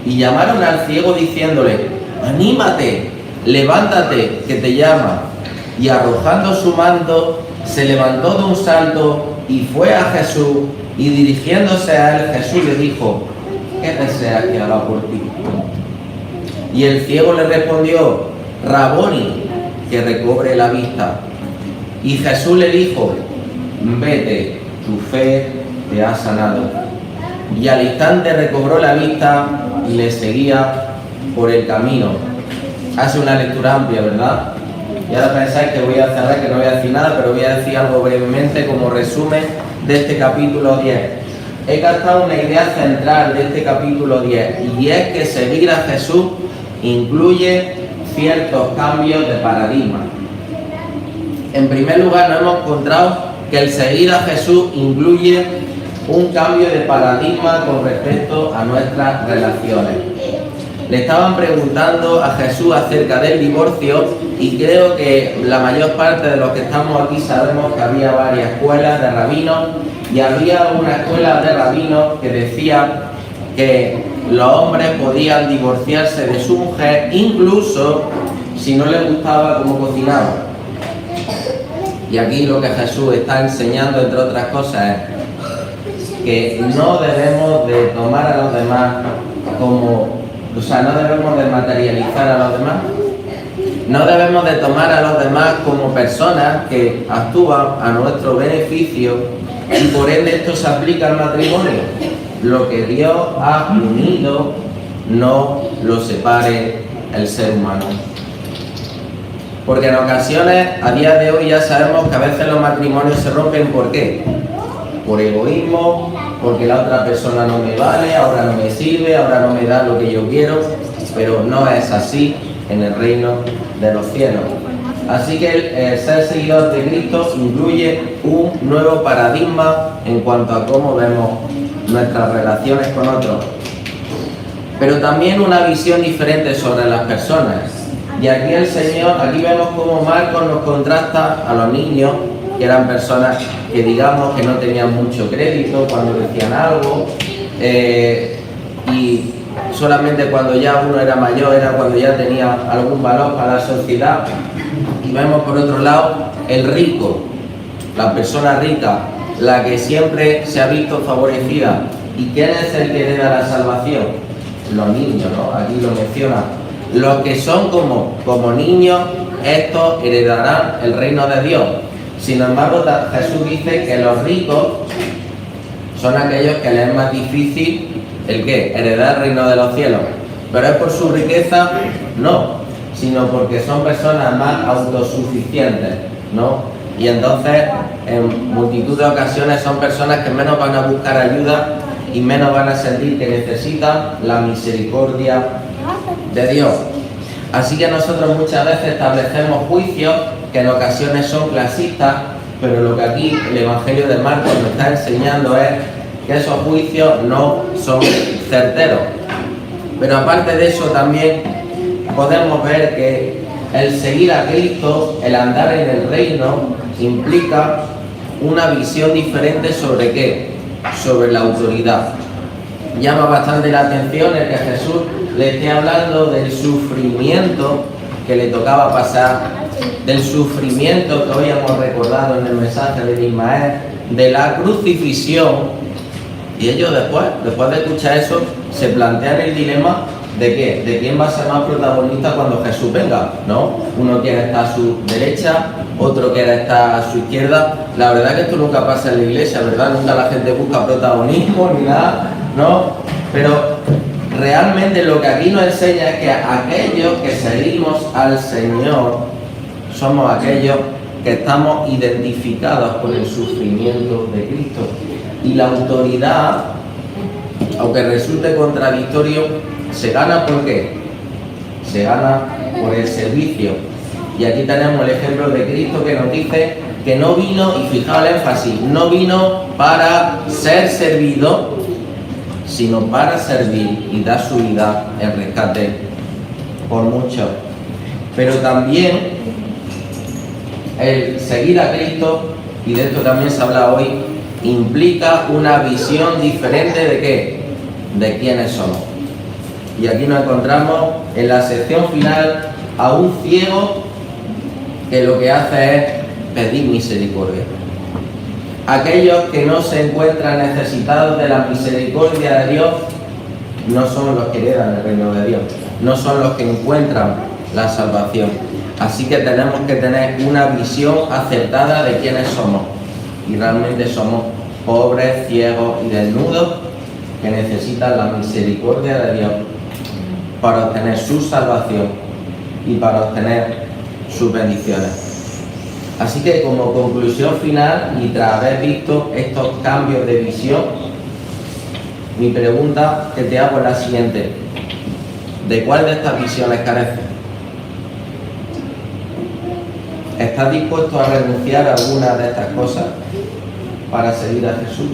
Y llamaron al ciego diciéndole: anímate, levántate, que te llama. Y arrojando su manto, se levantó de un salto y fue a Jesús, y dirigiéndose a él, Jesús le dijo: ¿qué deseas que haga por ti? Y el ciego le respondió: Raboni, que recobre la vista. Y Jesús le dijo: vete, tu fe te ha sanado. Y al instante recobró la vista y le seguía por el camino. Hace una lectura amplia, ¿verdad? Y ahora pensáis que voy a cerrar, que no voy a decir nada, pero voy a decir algo brevemente como resumen de este capítulo 10. He captado una idea central de este capítulo 10, y es que seguir a Jesús incluye ciertos cambios de paradigma. En primer lugar, nos hemos encontrado que el seguir a Jesús incluye un cambio de paradigma con respecto a nuestras relaciones. Le estaban preguntando a Jesús acerca del divorcio, y creo que la mayor parte de los que estamos aquí sabemos que había varias escuelas de rabinos, y había una escuela de rabinos que decía que los hombres podían divorciarse de su mujer incluso si no les gustaba cómo cocinaba. Y aquí lo que Jesús está enseñando, entre otras cosas, es que no debemos de tomar a los demás como, no debemos de materializar a los demás, no debemos de tomar a los demás como personas que actúan a nuestro beneficio, y por ende esto se aplica al matrimonio. Lo que Dios ha unido no lo separe el ser humano. Porque en ocasiones, a día de hoy, ya sabemos que a veces los matrimonios se rompen. ¿Por qué? Por egoísmo, porque la otra persona no me vale, ahora no me sirve, ahora no me da lo que yo quiero. Pero no es así en el reino de los cielos. Así que el ser seguidor de Cristo incluye un nuevo paradigma en cuanto a cómo vemos nuestras relaciones con otros, pero también una visión diferente sobre las personas. Y aquí aquí vemos cómo Marcos nos contrasta a los niños, que eran personas que digamos que no tenían mucho crédito cuando decían algo, y solamente cuando ya uno era mayor era cuando ya tenía algún valor para la sociedad. Y vemos por otro lado el rico, la persona rica, la que siempre se ha visto favorecida. ¿Y quién es el que hereda la salvación? Los niños, ¿no? Aquí lo menciona. Los que son como niños, estos heredarán el reino de Dios. Sin embargo, Jesús dice que los ricos son aquellos que les es más difícil ¿el qué? Heredar el reino de los cielos. Pero es por su riqueza, no, sino porque son personas más autosuficientes, ¿no? Y entonces, en multitud de ocasiones, son personas que menos van a buscar ayuda y menos van a sentir que necesitan la misericordia de Dios. Así que nosotros muchas veces establecemos juicios que en ocasiones son clasistas, pero lo que aquí el Evangelio de Marcos nos está enseñando es que esos juicios no son certeros. Pero aparte de eso también podemos ver que el seguir a Cristo, el andar en el reino, implica una visión diferente sobre ¿qué? Sobre la autoridad. Llama bastante la atención el que Jesús le esté hablando del sufrimiento que le tocaba pasar, del sufrimiento que hoy hemos recordado en el mensaje de Ismael, de la crucifixión. Y ellos después de escuchar eso, se plantean el dilema de qué, de quién va a ser más protagonista cuando Jesús venga, ¿no? Uno quiere estar a su derecha, otro quiere estar a su izquierda. La verdad que esto nunca pasa en la iglesia, ¿verdad? Nunca la gente busca protagonismo ni nada, ¿no? Pero realmente lo que aquí nos enseña es que aquellos que seguimos al Señor somos aquellos que estamos identificados con el sufrimiento de Cristo. Y la autoridad, aunque resulte contradictorio, se gana ¿por qué? Se gana por el servicio. Y aquí tenemos el ejemplo de Cristo que nos dice que no vino, y fijaos el énfasis, no vino para ser servido, sino para servir y dar su vida en rescate por muchos. Pero también el seguir a Cristo, y de esto también se habla hoy, implica una visión diferente de ¿qué? De quiénes somos. Y aquí nos encontramos en la sección final a un ciego que lo que hace es pedir misericordia. Aquellos que no se encuentran necesitados de la misericordia de Dios no son los que heredan el reino de Dios, no son los que encuentran la salvación. Así que tenemos que tener una visión acertada de quiénes somos. Y realmente somos pobres, ciegos y desnudos que necesitan la misericordia de Dios para obtener su salvación y para obtener sus bendiciones. Así que como conclusión final y tras haber visto estos cambios de visión, mi pregunta que te hago es la siguiente: ¿de cuál de estas visiones careces? ¿Estás dispuesto a renunciar a alguna de estas cosas para seguir a Jesús?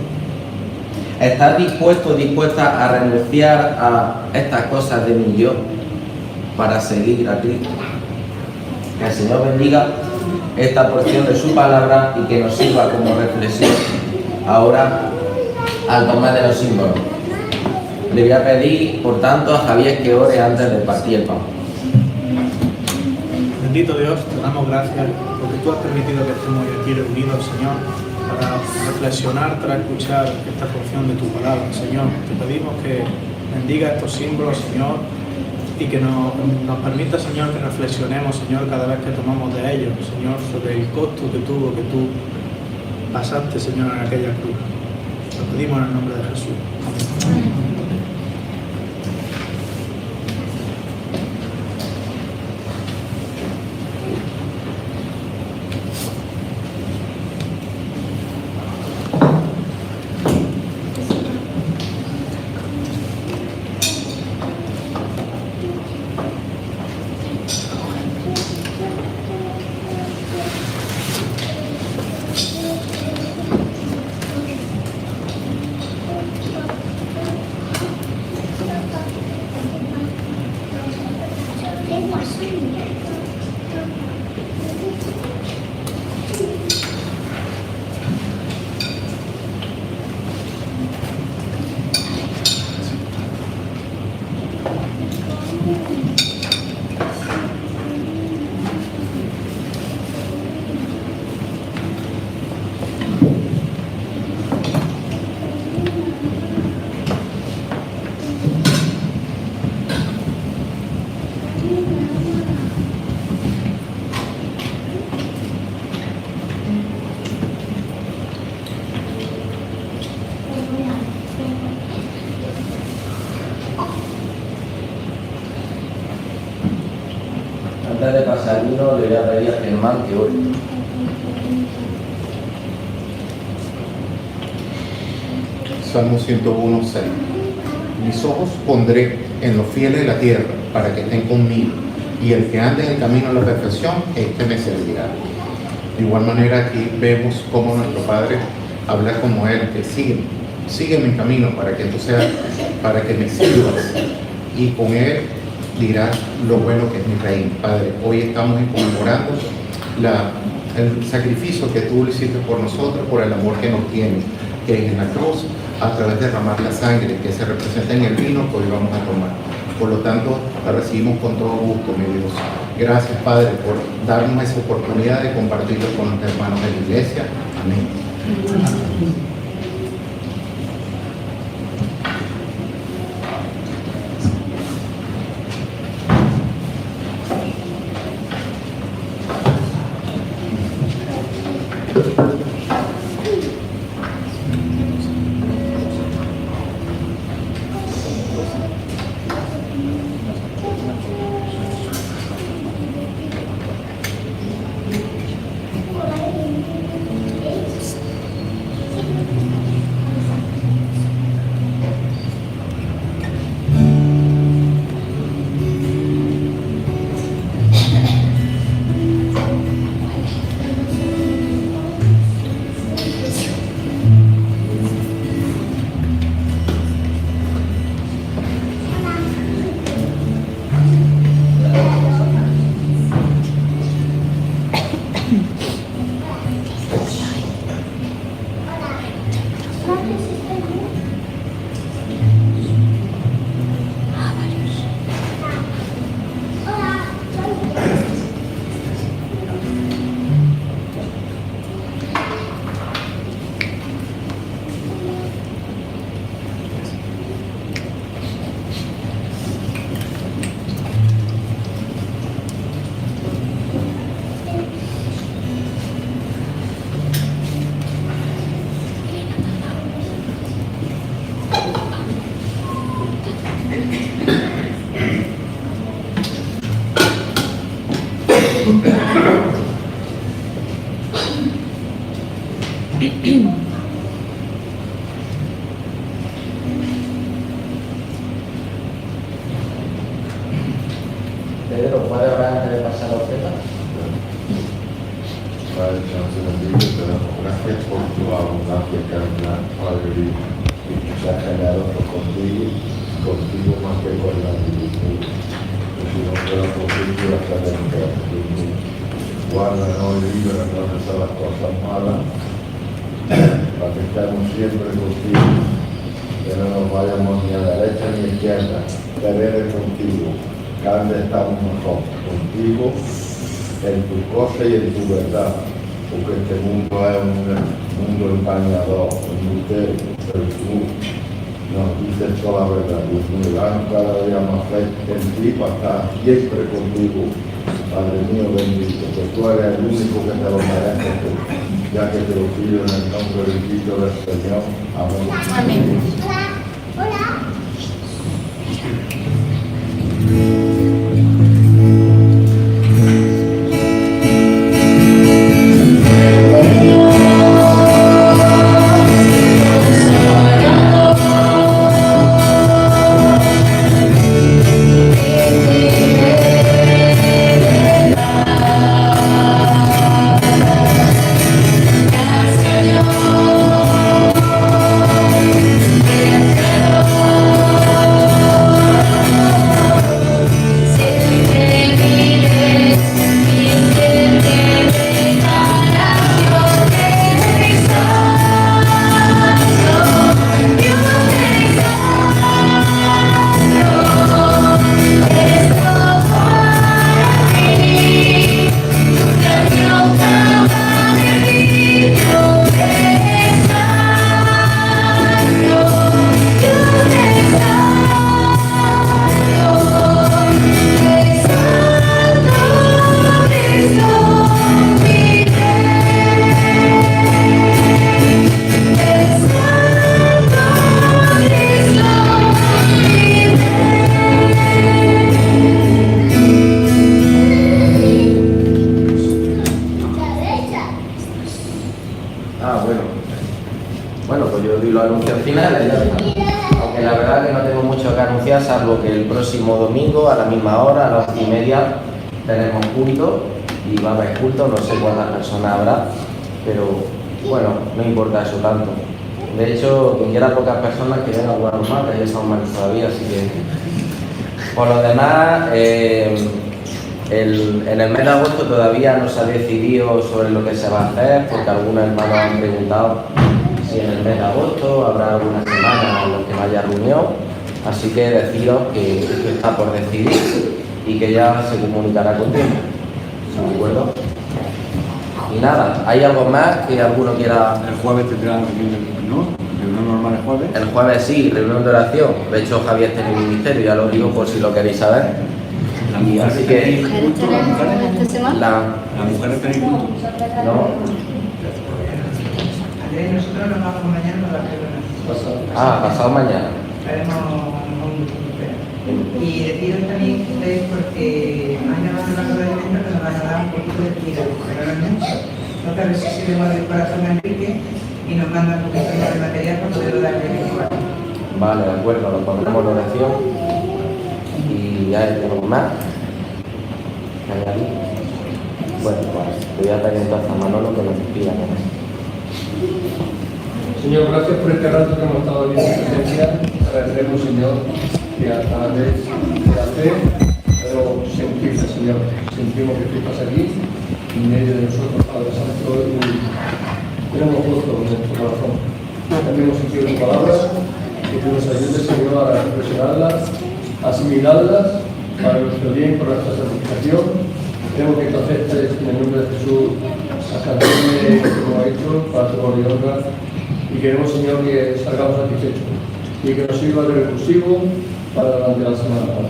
¿Estás dispuesta a renunciar a estas cosas de mi yo para seguir a Cristo? Que el Señor bendiga esta porción de su palabra y que nos sirva como reflexión ahora al tomar de los símbolos. Le voy a pedir, por tanto, a Javier que ore antes de partir el pan. Bendito Dios, te damos gracias porque tú has permitido que estemos aquí reunidos, Señor, para reflexionar, para escuchar esta porción de tu palabra. Señor, te pedimos que bendiga estos símbolos, Señor, y que nos permita, Señor, que reflexionemos, Señor, cada vez que tomamos de ellos, Señor, sobre el costo que tuvo que tú pasaste, Señor, en aquella cruz. Lo pedimos en el nombre de Jesús. Amén. de pasar vino, le voy a pedir a Germán que ore. Salmo 101:6. Mis ojos pondré en los fieles de la tierra para que estén conmigo, y el que ande en el camino de la perfección, este me servirá. De igual manera, aquí vemos cómo nuestro Padre habla como Él, que sigue mi camino para que para que me sirvas, y con Él dirás lo bueno que es mi reino. Padre, hoy estamos conmemorando el sacrificio que tú hiciste por nosotros, por el amor que nos tienes, que es en la cruz, a través de derramar la sangre que se representa en el vino que hoy vamos a tomar. Por lo tanto, la recibimos con todo gusto, mi Dios. Gracias, Padre, por darnos esa oportunidad de compartirlo con los hermanos de la iglesia. Amén. Pedro, ¿puede orar antes de pasar la ofrenda? Padre, Señor, te bendigo, te damos gracias por tu abundancia carnal, Padre Dios, y que se ha generado contigo más que con la división. Que si no fuera posible, la cadencia de Dios. Guárdanos y líbranos de todas las cosas malas, para que estemos siempre contigo, que no nos vayamos ni a la derecha ni a la izquierda, que eres contigo. Cada vez estamos mejor contigo, en tu cosa y en tu verdad, porque este mundo es un mundo engañador, un misterio, pero tú nos dices toda la verdad, Dios mío, danos cada día más fe en ti para estar siempre contigo, Padre mío bendito, que tú eres el único que te lo merece, ya que te lo pido en el nombre bendito del Señor. Amén. Amén. los anuncios finales, ya está. Aunque la verdad que no tengo mucho que anunciar, salvo que el próximo domingo a la misma hora, a las 11:30, tenemos culto y va a haber culto, no sé cuántas personas habrá, pero bueno, no importa eso tanto. De hecho, quien quiera pocas personas, que vengan a jugar más, que ya son más todavía, así que... Por lo demás, en el mes de agosto todavía no se ha decidido sobre lo que se va a hacer, porque algunos hermanos han preguntado si en el mes de agosto habrá alguna semana en la que no haya reunión, así que deciros que esto está por decidir y que ya se comunicará con tiempo. ¿De acuerdo? Y nada, ¿hay algo más que alguno quiera? El jueves tendrá reunión, ¿no? ¿Reunión normal el jueves? El jueves sí, reunión de oración. De hecho, Javier tiene el ministerio, ya lo digo por si lo queréis saber. Y así que... ¿Esta semana? ¿La mujer está en culto? ¿No? Nosotros nos vamos mañana a la Ah, pasado mañana. haremos un y deciros también que ustedes, porque mañana van a hablar de alimentos que nos van a dar un poquito de tiro, pero no es mucho. Entonces, a ver si se le mueve el corazón a Enrique y nos manda un poquito de material para poderlo darle en el cuarto. Vale, de acuerdo, lo pondremos en oración. Y ya tenemos más. Bueno, pues voy a pedir entonces a Manolo que nos despida con eso. Señor, gracias por este rato que hemos estado aquí en tu presencia. Agradeceremos, Señor, que a través de la fe podemos sentirte, Señor. Sentimos que tú estás aquí, en medio de nosotros, Padre Santo, y tenemos gozo en nuestro corazón. También hemos sentido tus palabras, que tú nos ayudes, Señor, a reflexionarlas, a asimilarlas para nuestro bien, por nuestra santificación. Queremos que tú aceptes en el nombre de Jesús las canciones que hemos hecho para tu gloria y honra. Y queremos, Señor, que salgamos satisfechos y que nos sirva de recursivo para durante la semana.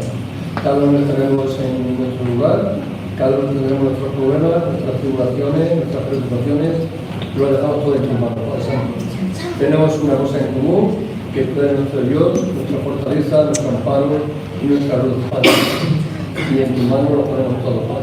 Cada uno estaremos en nuestro lugar, cada uno tendremos nuestros problemas, nuestras tribulaciones, nuestras preocupaciones, y lo dejamos todo en tu mano, Padre Santo. Tenemos una cosa en común, que tú eres nuestro Dios, nuestra fortaleza, nuestro amparo y nuestra luz, Padre. Y en tu mano lo ponemos todo.